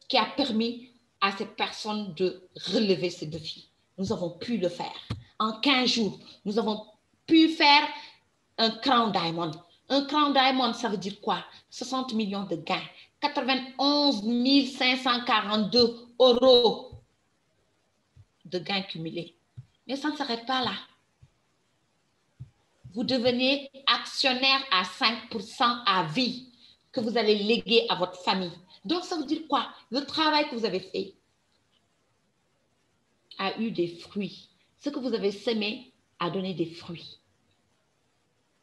qui a permis à ces personnes de relever ce défi. Nous avons pu le faire. En 15 jours, nous avons pu faire un Crown Diamond. Un Crown Diamond, ça veut dire quoi? 60 millions de gains. 91 542 € de gains cumulés. Mais ça ne s'arrête pas là. Vous devenez actionnaire à 5% à vie que vous allez léguer à votre famille. Donc, ça veut dire quoi? Le travail que vous avez fait a eu des fruits. Ce que vous avez semé a donné des fruits.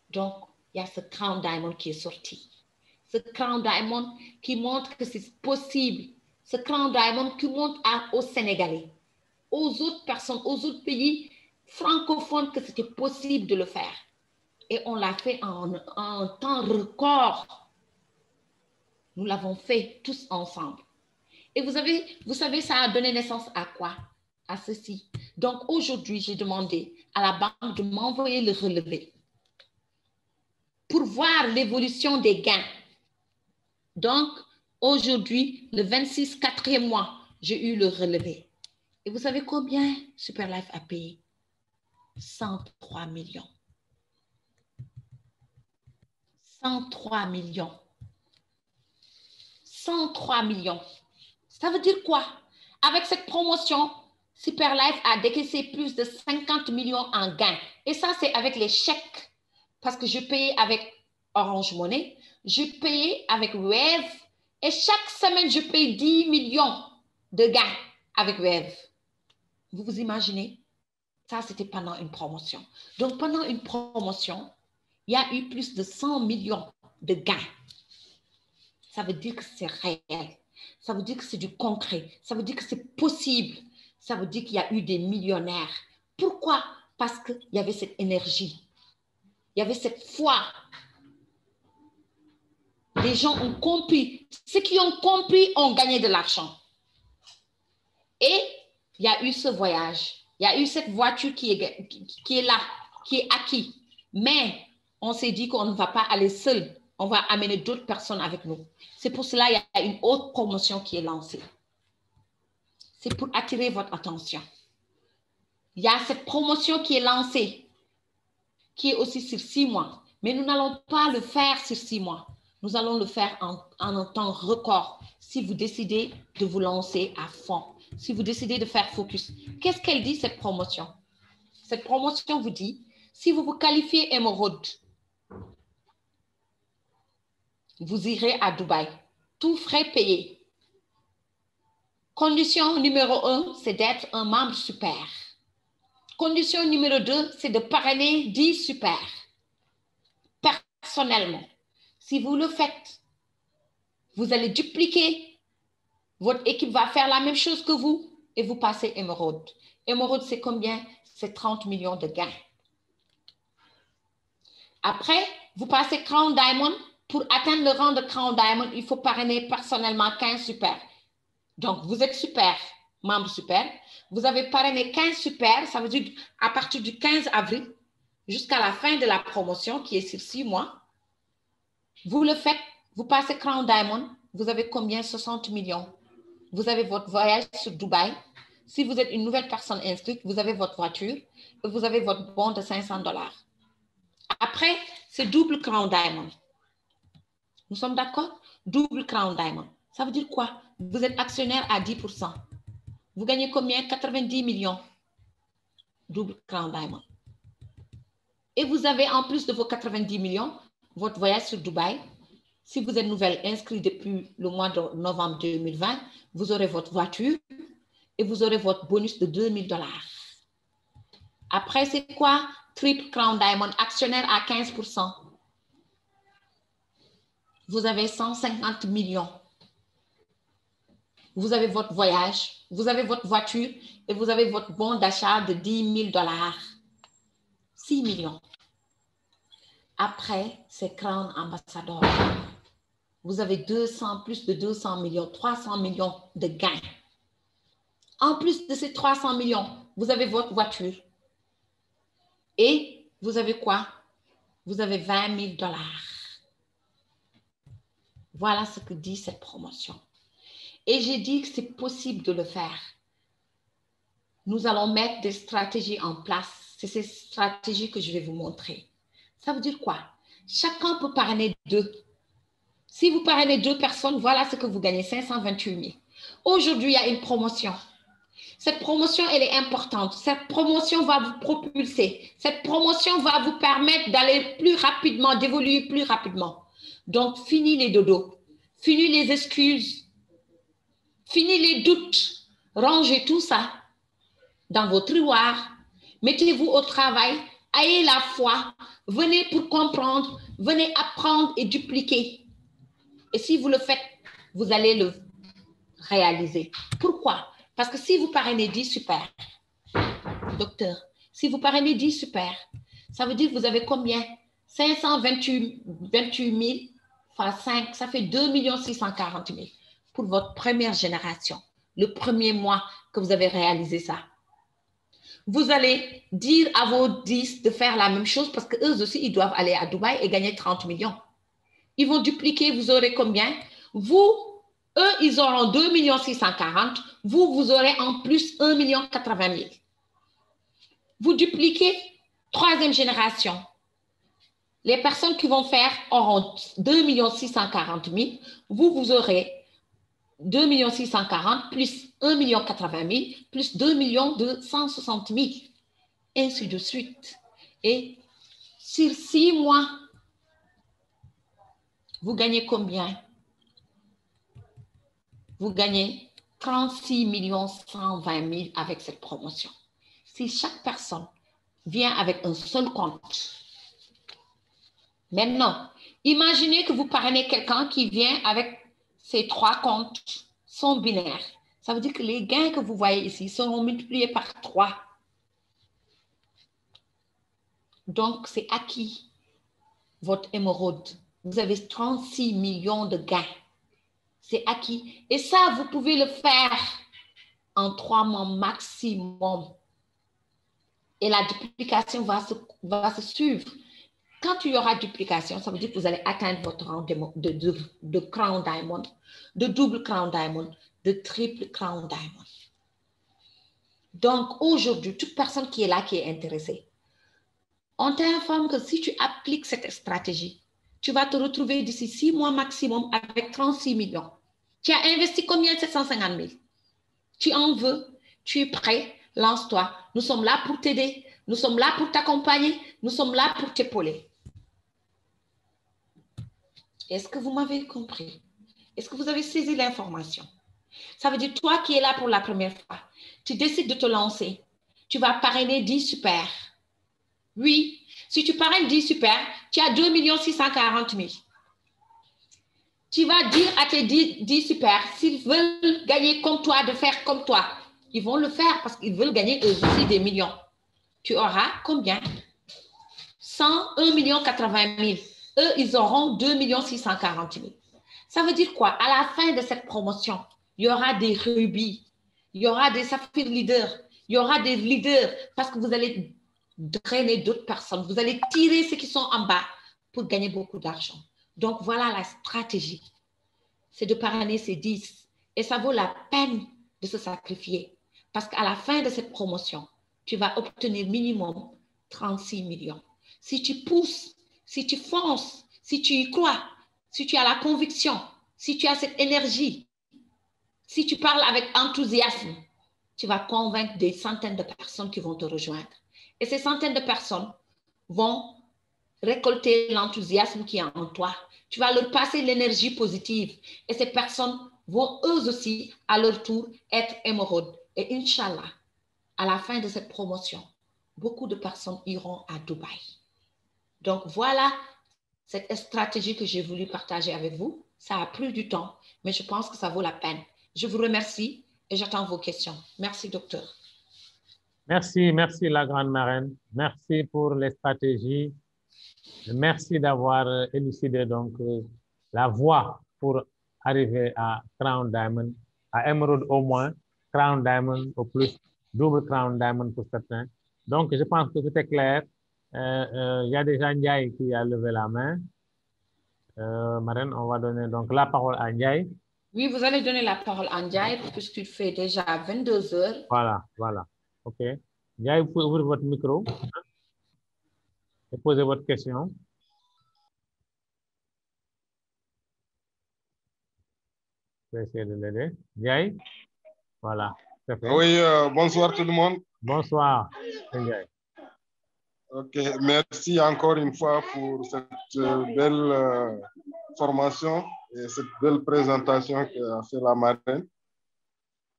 Donc, il y a ce Crown Diamond qui est sorti. Ce Crown Diamond qui montre que c'est possible. Ce Crown Diamond qui montre aux Sénégalais, aux autres personnes, aux autres pays francophones que c'était possible de le faire. Et on l'a fait en un temps record. Nous l'avons fait tous ensemble. Et vous savez, ça a donné naissance à quoi? À ceci. Donc, aujourd'hui, j'ai demandé à la banque de m'envoyer le relevé pour voir l'évolution des gains. Donc, aujourd'hui, le 26, 4e mois, j'ai eu le relevé. Et vous savez combien Superlife a payé? 103 millions. 103 millions. 103 millions. Ça veut dire quoi? Avec cette promotion, Superlife a décaissé plus de 50 millions en gains. Et ça, c'est avec les chèques. Parce que je payais avec Orange Money, je payais avec Wave. Et chaque semaine, je paye 10 millions de gains avec Wave. Vous vous imaginez? Ça, c'était pendant une promotion. Donc, pendant une promotion, il y a eu plus de 100 millions de gains. Ça veut dire que c'est réel. Ça veut dire que c'est du concret. Ça veut dire que c'est possible. Ça veut dire qu'il y a eu des millionnaires. Pourquoi? Parce qu'il y avait cette énergie. Il y avait cette foi. Les gens ont compris. Ceux qui ont compris ont gagné de l'argent. Et il y a eu ce voyage. Il y a eu cette voiture qui est là, qui est acquise. Mais on s'est dit qu'on ne va pas aller seul. On va amener d'autres personnes avec nous. C'est pour cela qu'il y a une autre promotion qui est lancée. C'est pour attirer votre attention. Il y a cette promotion qui est lancée, qui est aussi sur 6 mois. Mais nous n'allons pas le faire sur 6 mois. Nous allons le faire en un temps record si vous décidez de vous lancer à fond. Si vous décidez de faire focus. Qu'est-ce qu'elle dit, cette promotion? Cette promotion vous dit, si vous vous qualifiez émeraude, vous irez à Dubaï. Tout frais payé. Condition numéro 1, c'est d'être un membre super. Condition numéro 2, c'est de parrainer 10 super. Personnellement, si vous le faites, vous allez dupliquer. Votre équipe va faire la même chose que vous et vous passez émeraude. Émeraude, c'est combien? C'est 30 millions de gains. Après, vous passez Crown Diamond. Pour atteindre le rang de Crown Diamond, il faut parrainer personnellement 15 super. Donc, vous êtes super, membre super. Vous avez parrainé 15 super. Ça veut dire à partir du 15 avril jusqu'à la fin de la promotion qui est sur 6 mois. Vous le faites, vous passez Crown Diamond. Vous avez combien? 60 millions. Vous avez votre voyage sur Dubaï. Si vous êtes une nouvelle personne inscrite, vous avez votre voiture et vous avez votre bon de 500 $. Après, c'est double Crown Diamond. Nous sommes d'accord? Double Crown Diamond. Ça veut dire quoi? Vous êtes actionnaire à 10%. Vous gagnez combien? 90 millions. Double Crown Diamond. Et vous avez en plus de vos 90 millions, votre voyage sur Dubaï. Si vous êtes nouvelle inscrit depuis le mois de novembre 2020, vous aurez votre voiture et vous aurez votre bonus de 2000 $. Après, c'est quoi? Triple Crown Diamond, actionnaire à 15%. Vous avez 150 millions. Vous avez votre voyage, vous avez votre voiture et vous avez votre bon d'achat de 10 000 $. 6 millions. Après, c'est Crown Ambassador. Vous avez plus de 200 millions, 300 millions de gains. En plus de ces 300 millions, vous avez votre voiture. Et vous avez quoi? Vous avez 20 000 $. Voilà ce que dit cette promotion. Et j'ai dit que c'est possible de le faire. Nous allons mettre des stratégies en place. C'est ces stratégies que je vais vous montrer. Ça veut dire quoi? Chacun peut parrainer 2. Si vous parrainez 2 personnes, voilà ce que vous gagnez, 528 000. Aujourd'hui, il y a une promotion. Cette promotion, elle est importante. Cette promotion va vous propulser. Cette promotion va vous permettre d'aller plus rapidement, d'évoluer plus rapidement. Donc, fini les dodos. Fini les excuses. Fini les doutes. Rangez tout ça dans vos tiroirs. Mettez-vous au travail. Ayez la foi. Venez pour comprendre. Venez apprendre et dupliquer. Et si vous le faites, vous allez le réaliser. Pourquoi? Parce que si vous parrainez 10 super, docteur, Si vous parrainez 10 super, ça veut dire que vous avez combien? 528 000 fois 5, ça fait 2 640 000 pour votre première génération, le premier mois que vous avez réalisé ça. Vous allez dire à vos 10 de faire la même chose parce qu'eux aussi, ils doivent aller à Dubaï et gagner 30 millions. Ils vont dupliquer, vous aurez combien? Vous, eux, ils auront 2 640 000. Vous, vous aurez en plus 1 80 000. Vous dupliquez, troisième génération. Les personnes qui vont faire auront 2 640 000. Vous, vous aurez 2 640 000 plus 1 80 000 plus 2 260 000. Ainsi de suite. Et sur 6 mois, vous gagnez combien? Vous gagnez 36 120 000 avec cette promotion. Si chaque personne vient avec un seul compte. Maintenant, imaginez que vous parrainez quelqu'un qui vient avec ces 3 comptes, sont binaires. Ça veut dire que les gains que vous voyez ici seront multipliés par 3. Donc, c'est acquis, votre émeraude. Vous avez 36 millions de gains. C'est acquis. Et ça, vous pouvez le faire en 3 mois maximum. Et la duplication va se suivre. Quand il y aura duplication, ça veut dire que vous allez atteindre votre rang de Crown Diamond, de double Crown Diamond, de triple Crown Diamond. Donc, aujourd'hui, toute personne qui est là, qui est intéressée, on t'informe que si tu appliques cette stratégie, tu vas te retrouver d'ici 6 mois maximum avec 36 millions. Tu as investi combien? 750 000. Tu en veux, tu es prêt, lance-toi. Nous sommes là pour t'aider, nous sommes là pour t'accompagner, nous sommes là pour t'épauler. Est-ce que vous m'avez compris? Est-ce que vous avez saisi l'information? Ça veut dire, toi qui es là pour la première fois, tu décides de te lancer. Tu vas parrainer 10 super. Oui, si tu parraines 10 super, tu as 2 640 000. Tu vas dire à tes 10 super, s'ils veulent gagner comme toi, de faire comme toi, ils vont le faire parce qu'ils veulent gagner eux aussi des millions. Tu auras combien? 101 80 000. Eux, ils auront 2 640 000. Ça veut dire quoi? À la fin de cette promotion, il y aura des rubis, il y aura des saphirs leaders, il y aura des leaders parce que vous allez drainer d'autres personnes. Vous allez tirer ceux qui sont en bas pour gagner beaucoup d'argent. Donc, voilà la stratégie. C'est de parrainer ces 10. Et ça vaut la peine de se sacrifier. Parce qu'à la fin de cette promotion, tu vas obtenir minimum 36 millions. Si tu pousses, si tu fonces, si tu y crois, si tu as la conviction, si tu as cette énergie, si tu parles avec enthousiasme, tu vas convaincre des centaines de personnes qui vont te rejoindre. Et ces centaines de personnes vont récolter l'enthousiasme qui est en toi. Tu vas leur passer l'énergie positive. Et ces personnes vont eux aussi, à leur tour, être émeraudes. Et Inch'Allah, à la fin de cette promotion, beaucoup de personnes iront à Dubaï. Donc voilà cette stratégie que j'ai voulu partager avec vous. Ça a pris du temps, mais je pense que ça vaut la peine. Je vous remercie et j'attends vos questions. Merci, docteur. Merci, merci la grande marraine. Merci pour les stratégies. Merci d'avoir élucidé donc la voie pour arriver à Crown Diamond, à Emerald au moins, Crown Diamond au plus, double Crown Diamond pour certains. Donc, je pense que tout est clair. Il y a déjà Ndiaye qui a levé la main. Marraine, on va donner donc la parole à Ndiaye. Oui, vous allez donner la parole à Ndiaye puisqu'il fait déjà 22 heures. Voilà, voilà. OK. Ndiaye, vous pouvez ouvrir votre micro et poser votre question. Je vais essayer de l'aider. Ndiaye, voilà. Oui, bonsoir tout le monde. Bonsoir, Ndiaye. Ok, merci encore une fois pour cette belle formation et cette belle présentation qu'a fait la marraine.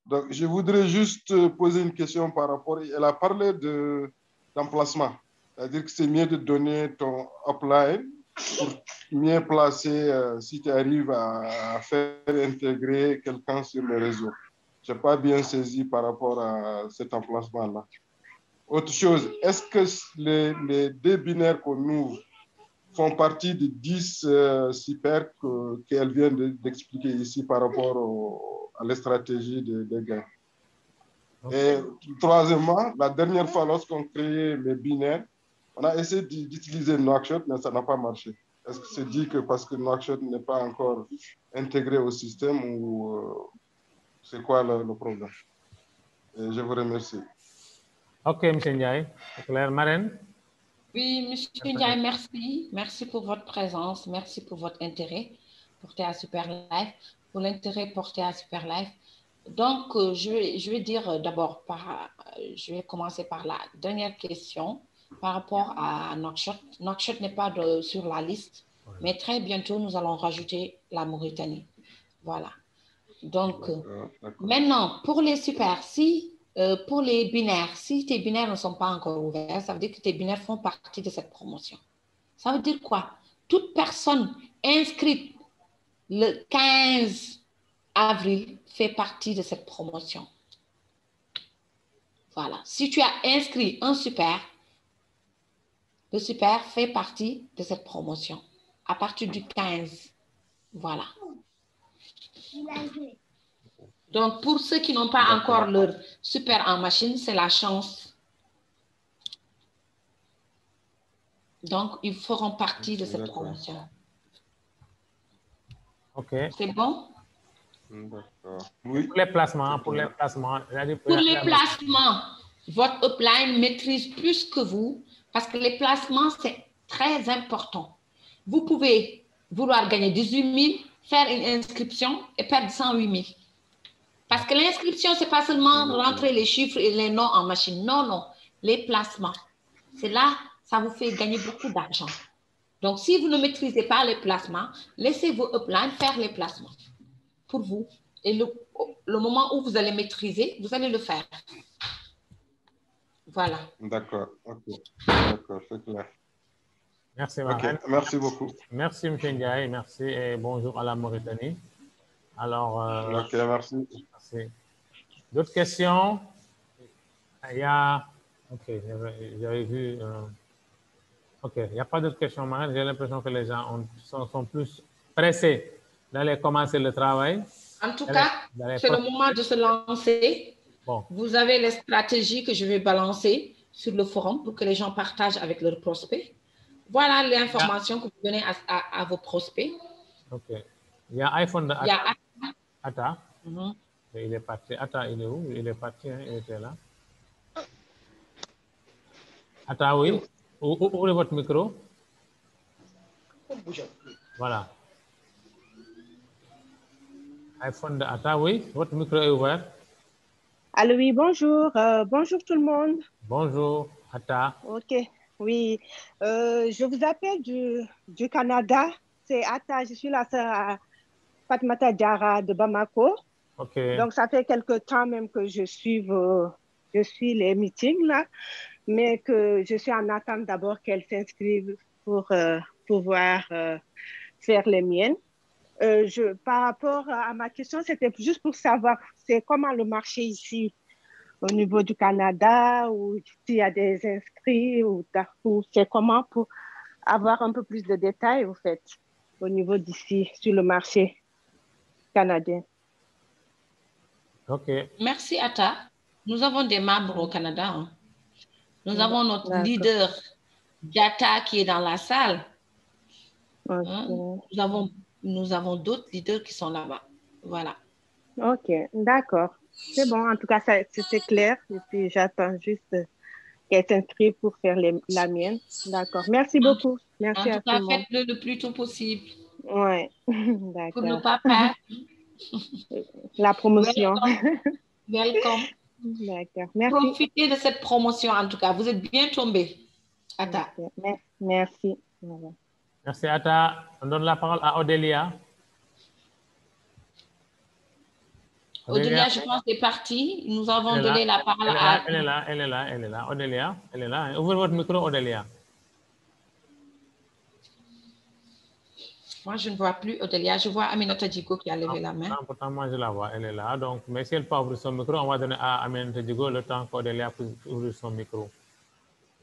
Donc, je voudrais juste poser une question par rapport, elle a parlé d'emplacement, c'est-à-dire que c'est mieux de donner ton upline pour mieux placer si tu arrives à faire intégrer quelqu'un sur le réseau. Je n'ai pas bien saisi par rapport à cet emplacement-là. Autre chose, est-ce que les deux binaires qu'on ouvre font partie des 10 super qu'elle vient d'expliquer ici par rapport à la stratégie de gain? Et troisièmement, la dernière fois, lorsqu'on créait les binaires, on a essayé d'utiliser Nouakchott, mais ça n'a pas marché. Est-ce que c'est dit que parce que Nouakchott n'est pas encore intégré au système ou c'est quoi le problème? Et je vous remercie. Ok, M. Ndiaye. Claire Marraine? Oui, M. Ndiaye, merci. Merci pour votre présence. Merci pour votre intérêt porté à Super Life. Pour l'intérêt porté à Super Life. Donc, je vais dire d'abord, je vais commencer par la dernière question par rapport à Nouakchott. Nouakchott n'est pas sur la liste, mais très bientôt, nous allons rajouter la Mauritanie. Voilà. Donc, maintenant, pour les super, pour les binaires, si tes binaires ne sont pas encore ouverts, ça veut dire que tes binaires font partie de cette promotion. Ça veut dire quoi? Toute personne inscrite le 15 avril fait partie de cette promotion. Voilà. Si tu as inscrit un super, le super fait partie de cette promotion à partir du 15. Voilà. Donc, pour ceux qui n'ont pas encore leur super en machine, c'est la chance. Donc, ils feront partie de cette promotion. OK. C'est bon? D'accord. Oui. Pour les placements, votre upline maîtrise plus que vous parce que les placements, c'est très important. Vous pouvez vouloir gagner 18 000, faire une inscription et perdre 108 000. Parce que l'inscription, ce n'est pas seulement rentrer les chiffres et les noms en machine. Non, non. Les placements. C'est là, ça vous fait gagner beaucoup d'argent. Donc, si vous ne maîtrisez pas les placements, laissez vos uplines faire les placements pour vous. Et le moment où vous allez maîtriser, vous allez le faire. Voilà. D'accord. OK. D'accord, c'est clair. Merci, Marraine. Okay. Merci beaucoup. Merci, M. Ndiaye. Merci et bonjour à la Mauritanie. Alors, OK, merci. Merci. D'autres questions? Il y a... OK, j'avais vu... OK, il n'y a pas d'autres questions, Marraine. J'ai l'impression que les gens sont plus pressés d'aller commencer le travail. En tout cas, c'est le moment de se lancer. Bon. Vous avez les stratégies que je vais balancer sur le forum pour que les gens partagent avec leurs prospects. Voilà l'information que vous donnez à vos prospects. OK. Il y a iPhone de Atta. Atta. Mm-hmm. Il est parti. Atta, il est où? Il est parti, hein? Il était là. Atta, oui. Ouvrez votre micro. Voilà. iPhone de Atta, oui. Votre micro est ouvert. Allô, oui, bonjour. Bonjour tout le monde. Bonjour, Atta. OK, oui. Je vous appelle du Canada. C'est Atta, je suis la sœur à Fatmata Diarra de Bamako. OK. Donc, ça fait quelque temps même que je suis les meetings là, mais que je suis en attente d'abord qu'elle s'inscrive pour pouvoir faire les miennes. Par rapport à ma question, c'était juste pour savoir c'est comment le marché ici au niveau du Canada, ou s'il y a des inscrits, ou c'est comment, pour avoir un peu plus de détails, au fait, au niveau d'ici, sur le marché canadien. OK. Merci, Atta. Nous avons des membres au Canada. Hein. Nous avons notre leader, Diata, qui est dans la salle. Okay. Hein? Nous avons d'autres leaders qui sont là-bas. Voilà. OK, d'accord. C'est bon, en tout cas, c'est clair. Et puis, j'attends juste qu'elle s'inscrive pour faire la mienne. D'accord. Merci beaucoup. Merci à tout le monde. En tout cas, faites-le le plus tôt possible. Oui, d'accord. Pour ne pas perdre la promotion. Welcome. D'accord. Merci. Profitez de cette promotion, en tout cas. Vous êtes bien tombé. Atta. Merci. Merci, Atta. On donne la parole à Odélia. Odélia, je pense, est partie. Nous avons donné la parole à... Elle est là. Odélia, elle est là. Ouvrez votre micro, Odélia. Moi, je ne vois plus Odélia. Je vois Aminata Djigo qui a levé la main. Non, pourtant, moi, je la vois. Elle est là. Donc, mais si elle peut ouvrir son micro, on va donner à Aminata Djigo le temps qu'Odélia puisse ouvrir son micro.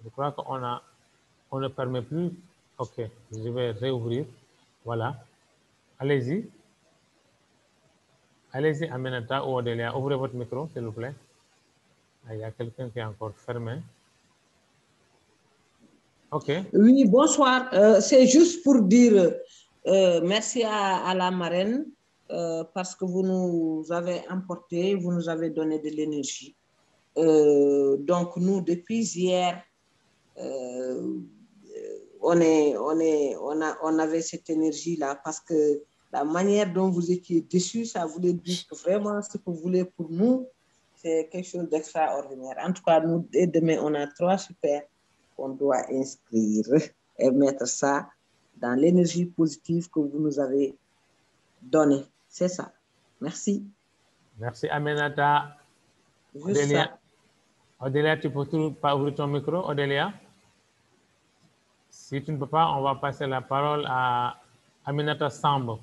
Je crois on ne permet plus. OK, je vais réouvrir. Voilà. Allez-y. Allez-y, Aminata ou Odélia. Ouvrez votre micro, s'il vous plaît. Ah, il y a quelqu'un qui est encore fermé. OK. Oui, bonsoir. C'est juste pour dire merci à la marraine parce que vous nous avez apporté, vous nous avez donné de l'énergie. Donc, nous, depuis hier, on avait cette énergie-là parce que la manière dont vous étiez déçus, ça voulait dire que vraiment ce que vous voulez pour nous, c'est quelque chose d'extraordinaire. En tout cas, nous, dès demain, on a 3 super qu'on doit inscrire et mettre ça dans l'énergie positive que vous nous avez donnée. C'est ça. Merci. Merci, Aminata. Odélia. Odélia, tu peux toujours pas ouvrir ton micro, Odélia? Si tu ne peux pas, on va passer la parole à Aminata Samb.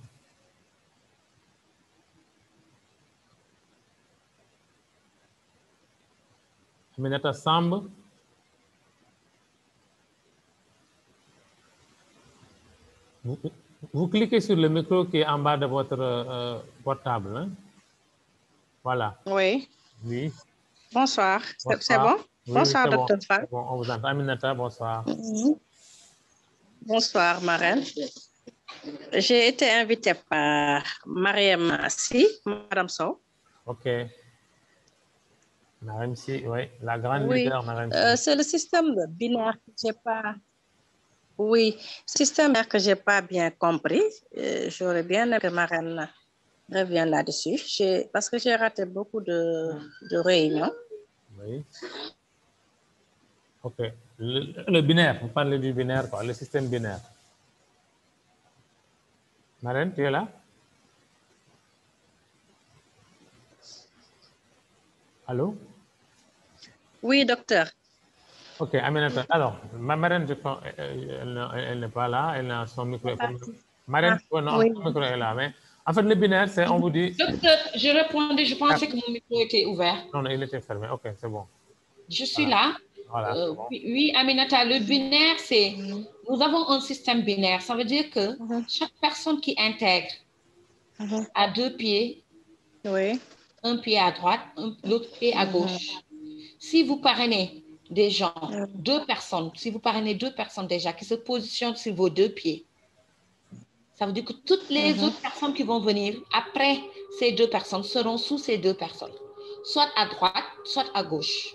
Aminata Samb. Vous cliquez sur le micro qui est en bas de votre portable. Hein? Voilà. Oui. Oui. Bonsoir. C'est bon? Oui, bonsoir, bon. Dr. Fall. Bon, on vous entend. Aminata, bonsoir. Bonsoir, marraine. J'ai été invitée par Mariam Assi, Madame Sow. OK. Mariam Si, oui, la grande leader, Mariam Si. C'est le système binaire que je n'ai pas... Oui, système que je n'ai pas bien compris. J'aurais bien aimé que Mariam revienne là-dessus. Parce que j'ai raté beaucoup de réunions. Oui. OK. Le binaire, vous parlez du binaire, quoi, le système binaire. Mariam, tu es là? Allô? Oui, docteur. OK, Aminata. Alors, ma marraine, elle n'est pas là, elle a son micro. Marraine, oui. son micro est là. Mais en fait, le binaire, c'est, on vous dit... Docteur, je répondais, je pensais que mon micro était ouvert. Non, il était fermé. OK, c'est bon. Je suis là. Voilà, bon. Oui, Aminata, le binaire, c'est... Nous avons un système binaire. Ça veut dire que chaque personne qui intègre a 2 pieds, oui. un pied à droite, l'autre pied à gauche. Si vous parrainez des gens, 2 personnes, si vous parrainez 2 personnes déjà qui se positionnent sur vos 2 pieds, ça veut dire que toutes les autres personnes qui vont venir après ces 2 personnes seront sous ces 2 personnes, soit à droite, soit à gauche.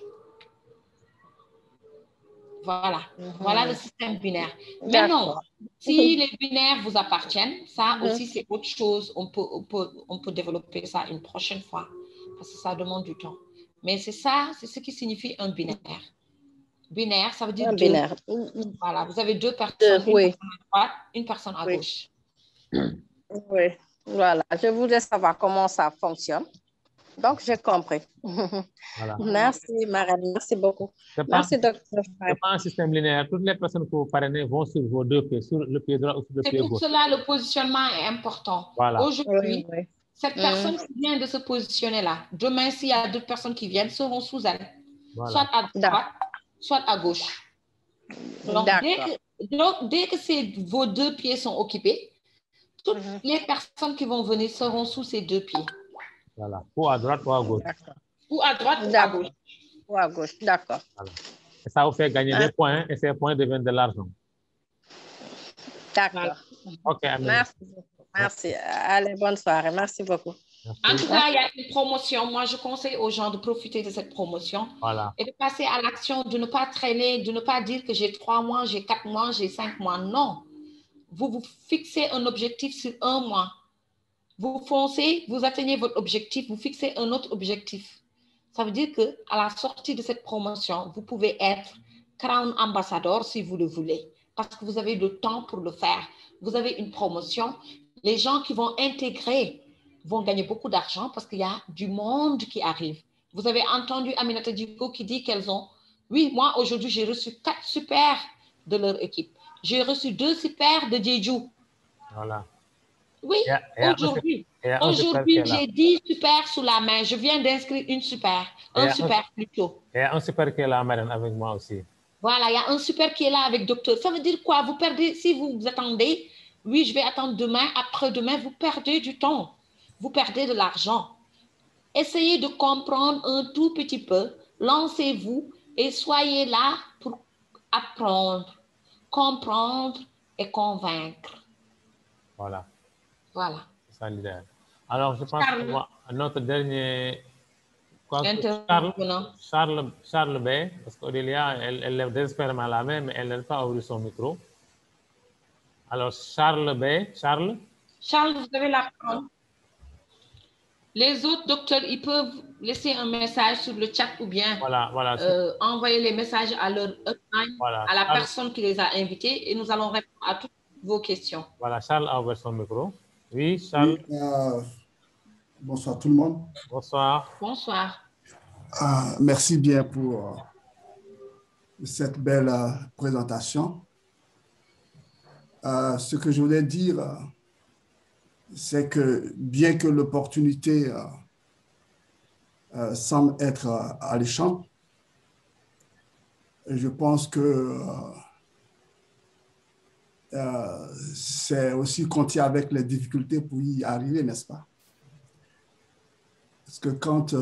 Voilà, voilà le système binaire. Maintenant, si les binaires vous appartiennent, ça aussi c'est autre chose. On peut développer ça une prochaine fois parce que ça demande du temps. Mais c'est ça, c'est ce qui signifie un binaire. Binaire, ça veut dire 2. Binaire. Voilà, vous avez 2 personnes, une personne à droite, une personne à gauche. Oui, voilà. Je voulais savoir comment ça fonctionne. Donc, j'ai compris. Voilà. Merci, Marine. Merci beaucoup. Merci, docteur. C'est pas un système linéaire. Toutes les personnes que vous parrainez vont sur vos 2 pieds, sur le pied droit ou sur le pied gauche. C'est pour cela le positionnement est important. Voilà. Aujourd'hui, cette personne qui vient de se positionner là, demain, s'il y a d'autres personnes qui viennent, seront sous elle. Voilà. Soit à droite, soit à gauche. Donc, dès que vos 2 pieds sont occupés, toutes les personnes qui vont venir seront sous ces 2 pieds. Voilà, ou à droite ou à gauche. Ou à droite ou à gauche. Ou à gauche, d'accord. Voilà. Et ça vous fait gagner des points et ces points deviennent de l'argent. D'accord. OK, Amine. Merci beaucoup. Merci. Allez, bonne soirée. Merci beaucoup. Merci. En tout cas, il y a une promotion. Moi, je conseille aux gens de profiter de cette promotion et de passer à l'action, de ne pas traîner, de ne pas dire que j'ai 3 mois, j'ai 4 mois, j'ai 5 mois. Non. Vous vous fixez un objectif sur 1 mois. Vous foncez, vous atteignez votre objectif, vous fixez un autre objectif. Ça veut dire qu'à la sortie de cette promotion, vous pouvez être Crown Ambassador si vous le voulez, parce que vous avez le temps pour le faire. Vous avez une promotion. Les gens qui vont intégrer vont gagner beaucoup d'argent parce qu'il y a du monde qui arrive. Vous avez entendu Aminata Djiko qui dit qu'elles ont... Oui, moi, aujourd'hui, j'ai reçu 4 super de leur équipe. J'ai reçu 2 super de Jeju. Voilà. Oui, aujourd'hui, j'ai 10 super sous la main. Je viens d'inscrire une super, un super plutôt. Et un super qui est là, Marine, avec moi aussi. Voilà, il y a un super qui est là avec docteur. Ça veut dire quoi? Vous perdez, si vous attendez, oui, je vais attendre demain, après-demain, vous perdez du temps. Vous perdez de l'argent. Essayez de comprendre un tout petit peu. Lancez-vous et soyez là pour apprendre, comprendre et convaincre. Voilà. Voilà. C'est ça l'idée. Alors, je pense Charles. qu'on va à notre dernier... Intervenant. Charles B, parce qu'Aurélia, elle lève désespérément la main, mais elle n'aime pas ouvrir son micro. Alors, Charles B, Charles. Charles, vous avez la parole. Les autres docteurs, ils peuvent laisser un message sur le chat ou bien envoyer les messages à leur upline, à la personne qui les a invités, et nous allons répondre à toutes vos questions. Voilà, Charles a ouvert son micro. Oui, Charles. Oui, bonsoir tout le monde. Bonsoir. Bonsoir. Merci bien pour cette belle présentation. Ce que je voulais dire, c'est que bien que l'opportunité semble être alléchante, je pense que c'est aussi compter avec les difficultés pour y arriver, n'est-ce pas? Parce que quand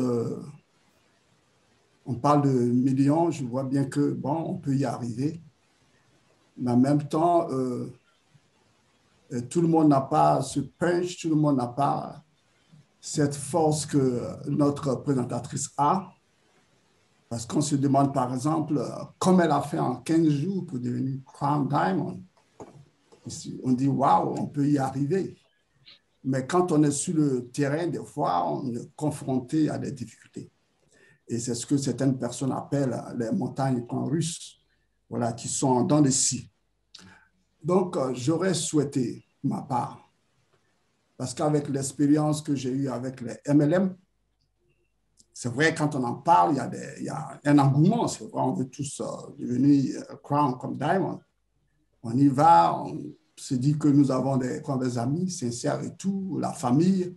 on parle de millions, je vois bien que, bon, on peut y arriver, mais en même temps, tout le monde n'a pas ce punch, tout le monde n'a pas cette force que notre présentatrice a, parce qu'on se demande, par exemple, comment elle a fait en 15 jours pour devenir Crown Diamond. On dit, waouh, on peut y arriver. Mais quand on est sur le terrain, des fois, on est confronté à des difficultés. Et c'est ce que certaines personnes appellent les montagnes russes, voilà, qui sont dans les scies. Donc, j'aurais souhaité, ma part, parce qu'avec l'expérience que j'ai eue avec les MLM, c'est vrai, quand on en parle, il y a un engouement, c'est vrai, on veut tous devenir Crown comme Diamond. On y va, on se dit que nous avons des amis sincères et tout, la famille.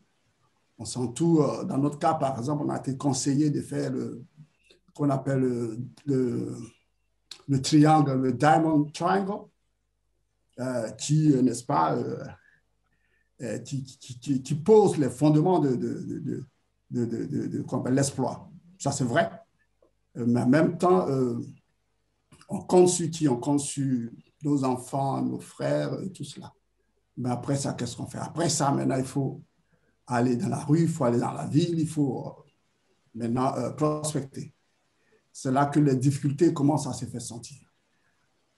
On sent tout. Dans notre cas, par exemple, on a été conseillé de faire qu'on appelle le triangle, le Diamond Triangle, qui, n'est-ce pas, qui pose les fondements de l'exploit. Ça, c'est vrai. Mais en même temps, on compte sur qui? On compte sur nos enfants, nos frères, et tout cela. Mais après ça, qu'est-ce qu'on fait? Après ça, maintenant, il faut aller dans la rue, il faut aller dans la ville, il faut maintenant prospecter. C'est là que les difficultés commencent à se faire sentir.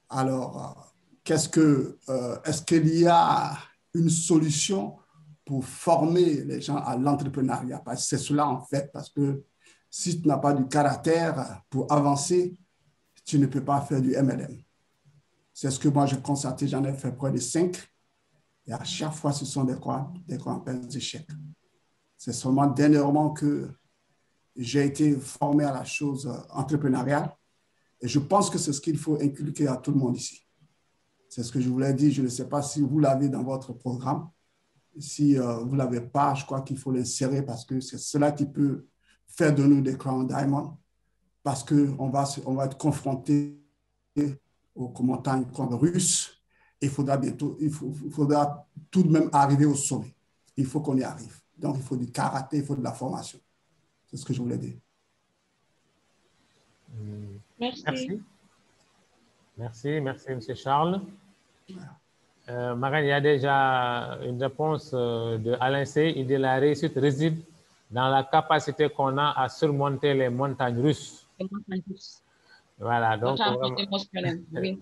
Alors, est-ce qu'il y a une solution pour former les gens à l'entrepreneuriat? Parce que c'est cela en fait, parce que si tu n'as pas du caractère pour avancer, tu ne peux pas faire du MLM. C'est ce que moi j'ai constaté, j'en ai fait près de 5. Et à chaque fois, ce sont des échecs. C'est seulement dernièrement que j'ai été formé à la chose entrepreneuriale. Et je pense que c'est ce qu'il faut inculquer à tout le monde ici. C'est ce que je voulais dire. Je ne sais pas si vous l'avez dans votre programme. Si vous ne l'avez pas, je crois qu'il faut l'insérer parce que c'est cela qui peut faire de nous des Crown Diamond. Parce qu'on va être confronté aux montagnes russes. Il faudra tout de même arriver au sommet. Il faut qu'on y arrive. Donc, il faut du karaté, il faut de la formation. C'est ce que je voulais dire. Merci. Merci, M. Charles. Marraine, il y a déjà une réponse de Alain C. Il dit la réussite réside dans la capacité qu'on a à surmonter les montagnes russes. Les montagnes russes. Voilà, donc. Émotionnel, oui.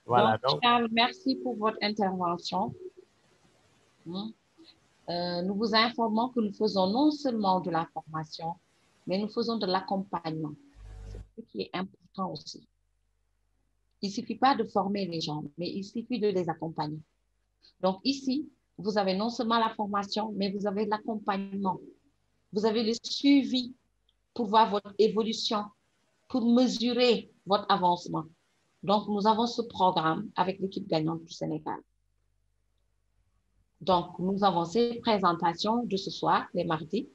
Voilà, donc, Charles, merci pour votre intervention. Nous vous informons que nous faisons non seulement de la formation, mais nous faisons de l'accompagnement. C'est ce qui est important aussi. Il ne suffit pas de former les gens, mais il suffit de les accompagner. Donc ici, vous avez non seulement la formation, mais vous avez l'accompagnement. Vous avez le suivi pour voir votre évolution, pour mesurer votre avancement. Donc, nous avons ce programme avec l'équipe gagnante du Sénégal. Donc, nous avons ces présentations de ce soir, les mardis.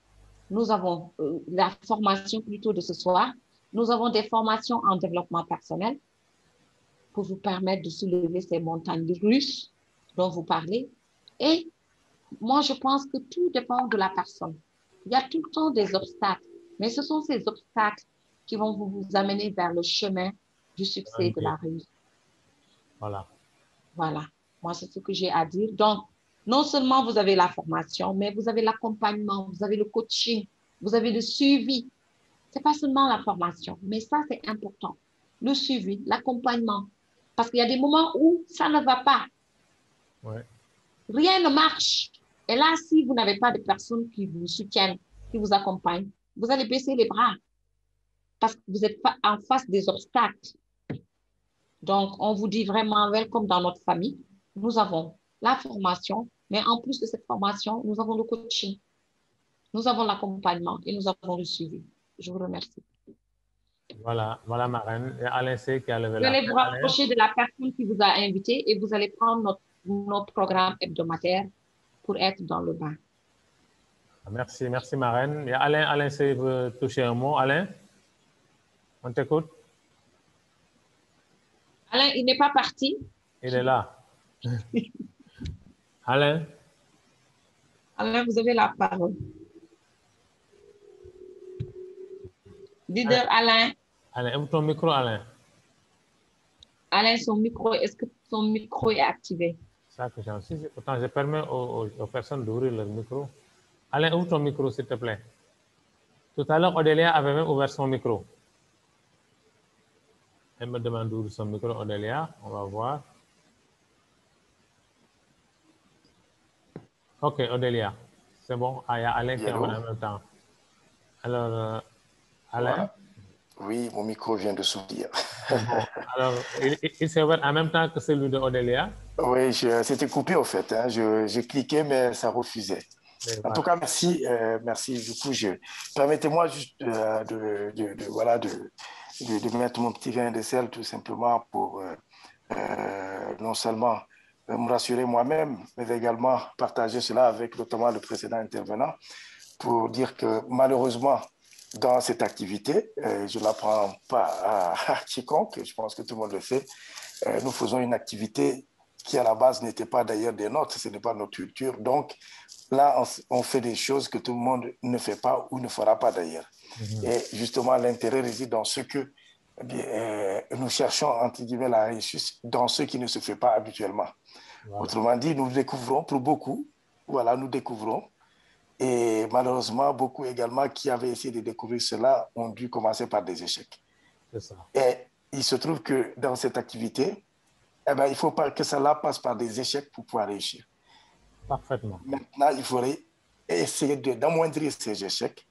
Nous avons la formation plutôt de ce soir. Nous avons des formations en développement personnel. pour vous permettre de soulever ces montagnes russes dont vous parlez. Et moi, je pense que tout dépend de la personne. Il y a tout le temps des obstacles, mais ce sont ces obstacles qui vont vous amener vers le chemin du succès, de la réussite. Voilà. Voilà. Moi, c'est ce que j'ai à dire. Donc, non seulement vous avez la formation, mais vous avez l'accompagnement, vous avez le coaching, vous avez le suivi. Ce n'est pas seulement la formation, mais ça, c'est important. Le suivi, l'accompagnement. Parce qu'il y a des moments où ça ne va pas. Ouais. Rien ne marche. Et là, si vous n'avez pas de personnes qui vous soutiennent, qui vous accompagnent, vous allez baisser les bras parce que vous êtes en face des obstacles. Donc, on vous dit vraiment, welcome dans notre famille. Nous avons la formation, mais en plus de cette formation, nous avons le coaching, nous avons l'accompagnement et nous avons le suivi. Je vous remercie. Voilà, voilà marraine. Et Alain C qui a levé Vous la main. allez vous rapprocher de la personne qui vous a invité et vous allez prendre notre programme hebdomadaire pour être dans le bain. Merci, merci marraine. Et Alain C veut toucher un mot. Alain, on t'écoute. Alain, il n'est pas parti. Il est là. Alain. Alain, vous avez la parole. Leader Alain. Alain, ouvre ton micro, Alain. Alain, son micro, est-ce que son micro est activé? Ça que j'en suis. Pourtant, je permets aux personnes d'ouvrir leur micro. Alain, ouvre ton micro, s'il te plaît. Tout à l'heure, Odélia avait même ouvert son micro. Elle me demande d'ouvrir son micro, Odélia. On va voir. Ok, Odélia. C'est bon. Ah, il y a Alain qui est en même temps. Alors, Alain. Voilà. Oui, mon micro vient de s'ouvrir. Bon. Alors, il s'est ouvert en même temps que celui de Odélia. Oui, c'était coupé au fait. Hein. Je cliquais, mais ça refusait. En tout cas, merci. Merci. Du coup, permettez-moi juste de mettre mon petit grain de sel tout simplement pour non seulement me rassurer moi-même, mais également partager cela avec notamment le précédent intervenant pour dire que malheureusement, dans cette activité, je ne l'apprends pas à quiconque, je pense que tout le monde le sait, nous faisons une activité qui à la base n'était pas d'ailleurs des nôtres, ce n'est pas notre culture. Donc là, on fait des choses que tout le monde ne fait pas ou ne fera pas d'ailleurs. Et justement, l'intérêt réside dans ce que nous cherchons, entre guillemets, la réussite dans ce qui ne se fait pas habituellement. Voilà. Autrement dit, nous découvrons pour beaucoup, voilà, nous découvrons. Et malheureusement, beaucoup également qui avaient essayé de découvrir cela ont dû commencer par des échecs. C'est ça. Et il se trouve que dans cette activité, il ne faut pas que cela passe par des échecs pour pouvoir réussir. Parfaitement. Maintenant, il faudrait essayer d'amoindrir ces échecs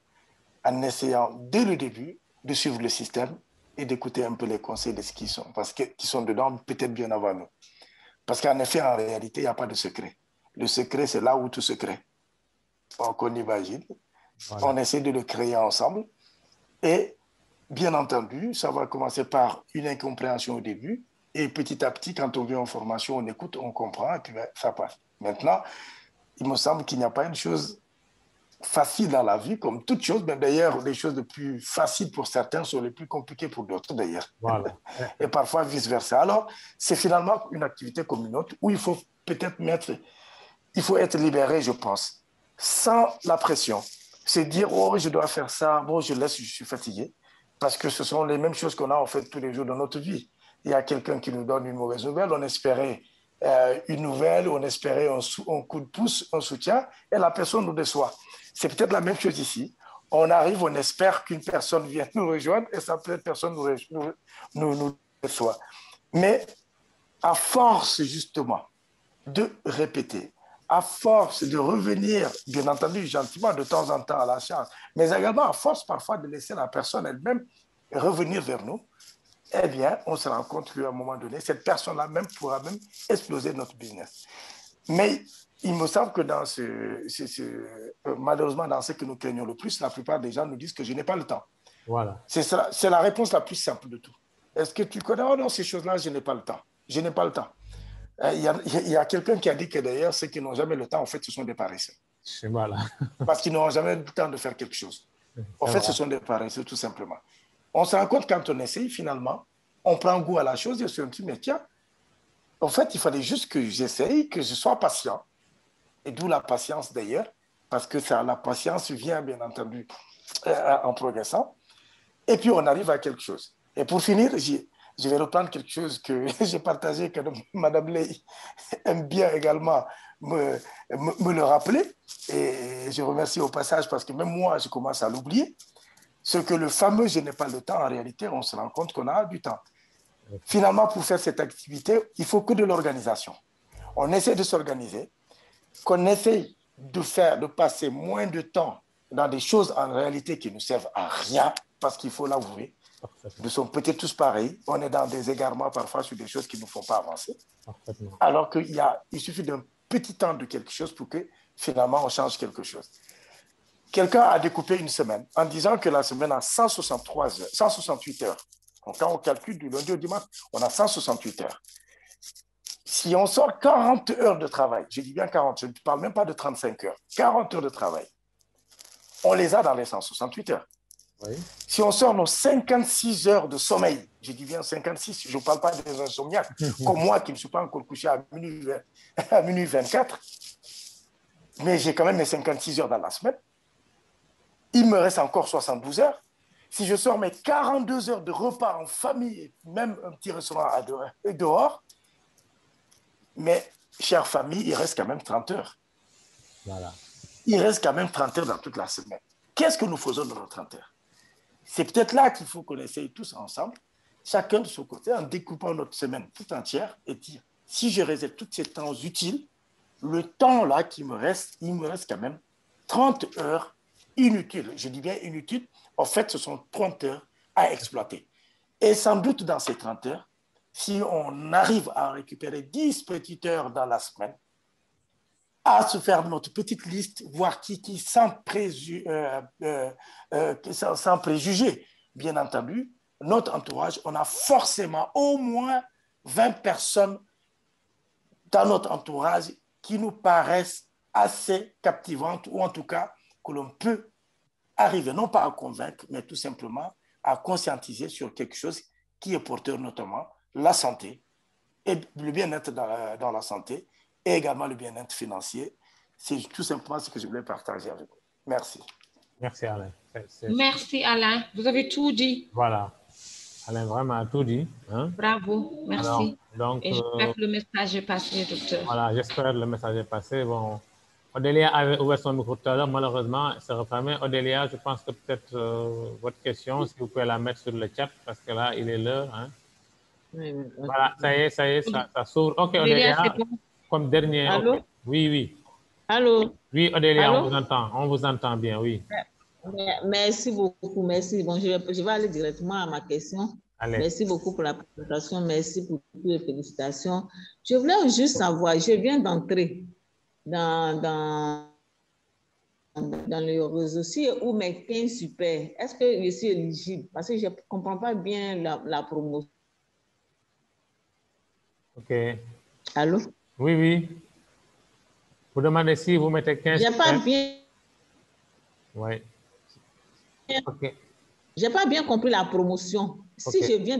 en essayant dès le début de suivre le système et d'écouter un peu les conseils de ce qui sont dedans, peut-être bien avant nous. Parce qu'en effet, en réalité, il n'y a pas de secret. Le secret, c'est là où tout se crée. On imagine. Voilà. On essaie de le créer ensemble. Et bien entendu, ça va commencer par une incompréhension au début. Et petit à petit, quand on vient en formation, on écoute, on comprend, et puis ça passe. Maintenant, il me semble qu'il n'y a pas une chose facile dans la vie, comme toute chose. Mais d'ailleurs, les choses les plus faciles pour certains sont les plus compliquées pour d'autres, d'ailleurs. Voilà. Et parfois vice-versa. Alors, c'est finalement une activité comme une autre où il faut peut-être il faut être libéré, je pense, sans la pression. C'est dire, oh, je dois faire ça, bon, je laisse, je suis fatigué. Parce que ce sont les mêmes choses qu'on a en fait tous les jours dans notre vie. Il y a quelqu'un qui nous donne une mauvaise nouvelle, on espérait une nouvelle, on espérait un coup de pouce, un soutien, et la personne nous déçoit. C'est peut-être la même chose ici. On arrive, on espère qu'une personne vienne nous rejoindre, et cette personne nous déçoit. Mais à force, justement, de répéter, à force de revenir, bien entendu, gentiment, de temps en temps à la charge, mais également à force parfois de laisser la personne elle-même revenir vers nous, eh bien, on se rend compte qu'à un moment donné, cette personne-là même pourra même exploser notre business. Mais il me semble que malheureusement, dans ce que nous craignons le plus, la plupart des gens nous disent que je n'ai pas le temps. Voilà. C'est la réponse la plus simple de tout. Est-ce que tu connais? Oh non, ces choses-là, je n'ai pas le temps. Je n'ai pas le temps. Il y a quelqu'un qui a dit que d'ailleurs, ceux qui n'ont jamais le temps, en fait, ce sont des paresseux. Voilà. Parce qu'ils n'auront jamais le temps de faire quelque chose. En fait, ce sont des paresseux, tout simplement. On se rend compte quand on essaye, finalement, on prend goût à la chose et on se dit, mais tiens, en fait, il fallait juste que j'essaye, que je sois patient. Et d'où la patience d'ailleurs, parce que ça, la patience vient bien entendu en progressant. Et puis on arrive à quelque chose. Et pour finir, je vais reprendre quelque chose que j'ai partagé, que Mme Ley aime bien également me le rappeler. Et je remercie au passage parce que même moi, je commence à l'oublier. Ce que le fameux « je n'ai pas le temps », en réalité, on se rend compte qu'on a du temps. Finalement, pour faire cette activité, il faut que de l'organisation. On essaie de s'organiser, qu'on essaie de passer moins de temps dans des choses en réalité qui ne servent à rien, parce qu'il faut l'avouer. Nous sommes peut-être tous pareils. On est dans des égarements parfois sur des choses qui ne nous font pas avancer. Alors qu'il suffit d'un petit temps de quelque chose pour que finalement on change quelque chose. Quelqu'un a découpé une semaine en disant que la semaine a 168 heures. Donc, quand on calcule du lundi au dimanche, on a 168 heures. Si on sort 40 heures de travail, je dis bien 40, je ne parle même pas de 35 heures, 40 heures de travail, on les a dans les 168 heures. Oui. Si on sort nos 56 heures de sommeil, je dis bien 56, je ne parle pas des insomniaques, comme moi qui ne suis pas encore couché à minuit 24, mais j'ai quand même mes 56 heures dans la semaine. Il me reste encore 72 heures. Si je sors mes 42 heures de repas en famille, même un petit restaurant dehors, mais, chère famille, il reste quand même 30 heures. Voilà. Il reste quand même 30 heures dans toute la semaine. Qu'est-ce que nous faisons dans nos 30 heures? C'est peut-être là qu'il faut qu'on essaye tous ensemble, chacun de son côté, en découpant notre semaine tout entière et dire, si je réserve tous ces temps utiles, le temps là qui me reste, il me reste quand même 30 heures inutiles. Je dis bien inutiles. En fait, ce sont 30 heures à exploiter. Et sans doute dans ces 30 heures, si on arrive à récupérer 10 petites heures dans la semaine, à se faire notre petite liste, voir qui sans préjugés, bien entendu, notre entourage, on a forcément au moins 20 personnes dans notre entourage qui nous paraissent assez captivantes, ou en tout cas que l'on peut arriver, non pas à convaincre, mais tout simplement à conscientiser sur quelque chose qui est porteur, notamment la santé, et le bien-être dans la santé, et également le bien-être financier. C'est tout simplement ce que je voulais partager avec vous. Merci. Merci, Alain. Merci, Alain. Vous avez tout dit. Voilà. Alain vraiment a tout dit. Hein? Bravo. Merci. Alors, donc, et j'espère que le message est passé, docteur. Voilà, j'espère que le message est passé. Bon, Odélia avait ouvert son micro tout à l'heure. Malheureusement, c'est refermé. Odélia, je pense que peut-être votre question, si vous pouvez la mettre sur le chat, parce que là, il est l'heure. Hein? Oui, voilà, ça y est, ça s'ouvre. OK, Odélia, bon. Comme dernier. Allô? Okay. Oui. Allô? Oui, Odélia, Allô? on vous entend bien, oui. Merci beaucoup, merci. Bon, je vais aller directement à ma question. Allez. Merci beaucoup pour la présentation, merci pour toutes les félicitations. Je voulais juste savoir, je viens d'entrer dans le réseau social où mes 15 super, est-ce que je suis éligible? Parce que je ne comprends pas bien la promotion. OK. Allô? Oui. Vous demandez si vous mettez 15 super. Pas bien. Oui. OK. Je n'ai pas bien compris la promotion. Okay. Si je viens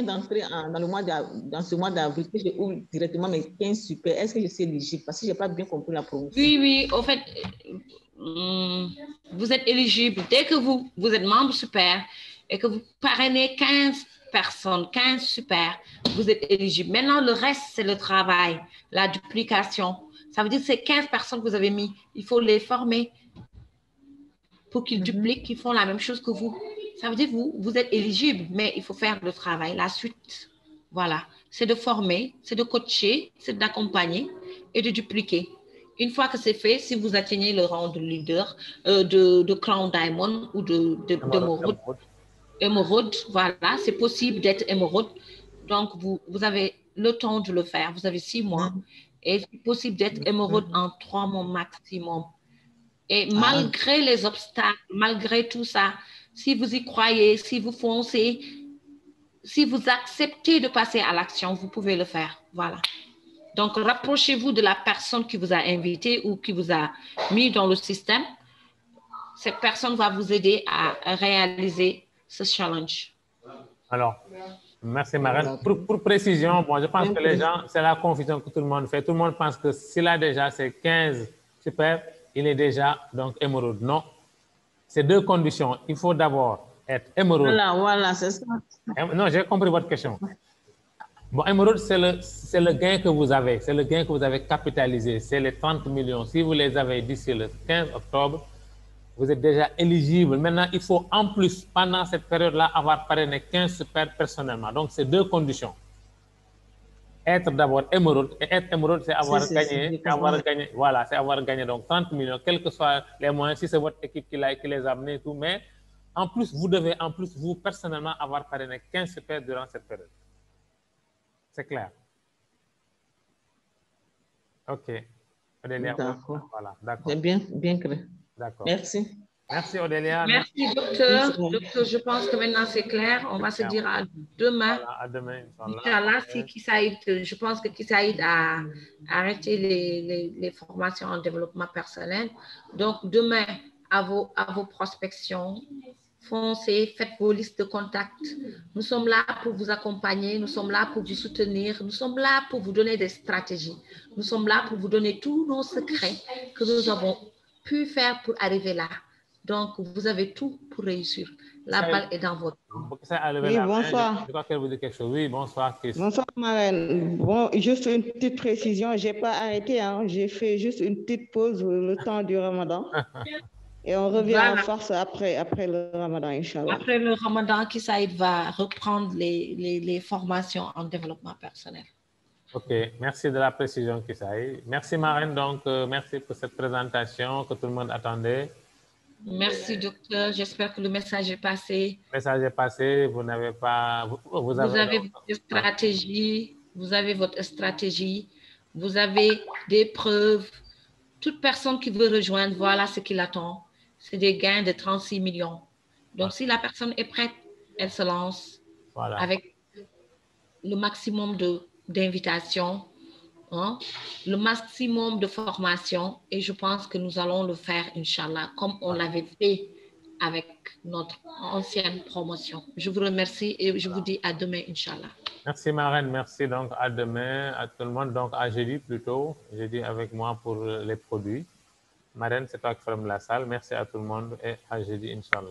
d'entrer dans ce mois d'avril, que je ouvre directement mes 15 super, est-ce que je suis éligible? Parce que je n'ai pas bien compris la promotion. Oui. Au fait, vous êtes éligible. Dès que vous êtes membre super et que vous parrainez 15 personnes, 15 super, vous êtes éligible. Maintenant, le reste, c'est le travail, la duplication. Ça veut dire que ces 15 personnes que vous avez mis, il faut les former pour qu'ils dupliquent, qu'ils font la même chose que vous. Ça veut dire que vous êtes éligible, mais il faut faire le travail, la suite. Voilà. C'est de former, c'est de coacher, c'est d'accompagner et de dupliquer. Une fois que c'est fait, si vous atteignez le rang de leader, de Crown Diamond ou émeraude, voilà, c'est possible d'être émeraude. Donc, vous avez le temps de le faire. Vous avez 6 mois. Et c'est possible d'être émeraude en 3 mois maximum. Et malgré les obstacles, malgré tout ça, si vous y croyez, si vous foncez, si vous acceptez de passer à l'action, vous pouvez le faire. Voilà. Donc, rapprochez-vous de la personne qui vous a invité ou qui vous a mis dans le système. Cette personne va vous aider à réaliser ce challenge. Alors, merci Marraine. Pour précision, bon, je pense que les gens, c'est la confusion que tout le monde fait. Tout le monde pense que s'il a déjà ses 15 super, il est déjà donc émeraude. Non, c'est deux conditions. Il faut d'abord être émeraude. Voilà, c'est ça. Non, j'ai compris votre question. Bon, émeraude, c'est le gain que vous avez. C'est le gain que vous avez capitalisé. C'est les 30 millions. Si vous les avez d'ici le 15 octobre, vous êtes déjà éligible. Maintenant, il faut en plus, pendant cette période-là, avoir parrainé 15 super personnellement. Donc, c'est deux conditions. Être d'abord émeraude. Et être émeraude, c'est avoir gagné. Voilà, c'est avoir gagné donc 30 millions, quels que soient les moyens, si c'est votre équipe qui les a amenés et tout. Mais en plus, vous devez, vous personnellement, avoir parrainé 15 super durant cette période. C'est clair. OK. Odélia, d'accord. Voilà, d'accord. C'est bien clair. D'accord. Merci. Merci, Odélia. Merci, docteur. Docteur, je pense que maintenant c'est clair. On va se dire à demain. Voilà, à demain, Inch'Allah, si Kissaïd, je pense que Kissaïd a arrêté les formations en développement personnel. Donc, demain, à vos prospections, foncez, faites vos listes de contacts. Nous sommes là pour vous accompagner, nous sommes là pour vous soutenir, nous sommes là pour vous donner des stratégies. Nous sommes là pour vous donner tous nos secrets que nous avons pu faire pour arriver là. Donc, vous avez tout pour réussir. La balle est dans votre main. Oui, bonsoir. Je crois qu'elle vous dit quelque chose. Oui, bonsoir, Chris. Bonsoir, Marraine. Bon, juste une petite précision. Je n'ai pas arrêté. Hein. J'ai fait juste une petite pause le temps du Ramadan. Et on revient en force après le Ramadan, Inch'Allah. Après le Ramadan, Kissaïd va reprendre les formations en développement personnel. OK, merci de la précision, Kissaïd. Merci, Marraine. Donc, merci pour cette présentation que tout le monde attendait. Merci, docteur. J'espère que le message est passé. Le message est passé. Vous n'avez pas... Vous avez votre stratégie. Vous avez votre stratégie. Vous avez des preuves. Toute personne qui veut rejoindre, voilà ce qu'il attend. C'est des gains de 36 millions. Donc, si la personne est prête, elle se lance avec le maximum d'invitations, le maximum de formation. Et je pense que nous allons le faire, Inch'Allah, comme on l'avait fait avec notre ancienne promotion. Je vous remercie et je vous dis à demain, Inch'Allah. Merci, Marraine. Merci. Donc, à demain, à tout le monde. Donc, à jeudi plutôt. Jeudi avec moi pour les produits. Marraine, c'est toi qui ferme la salle. Merci à tout le monde et à jeudi, Inch'Allah.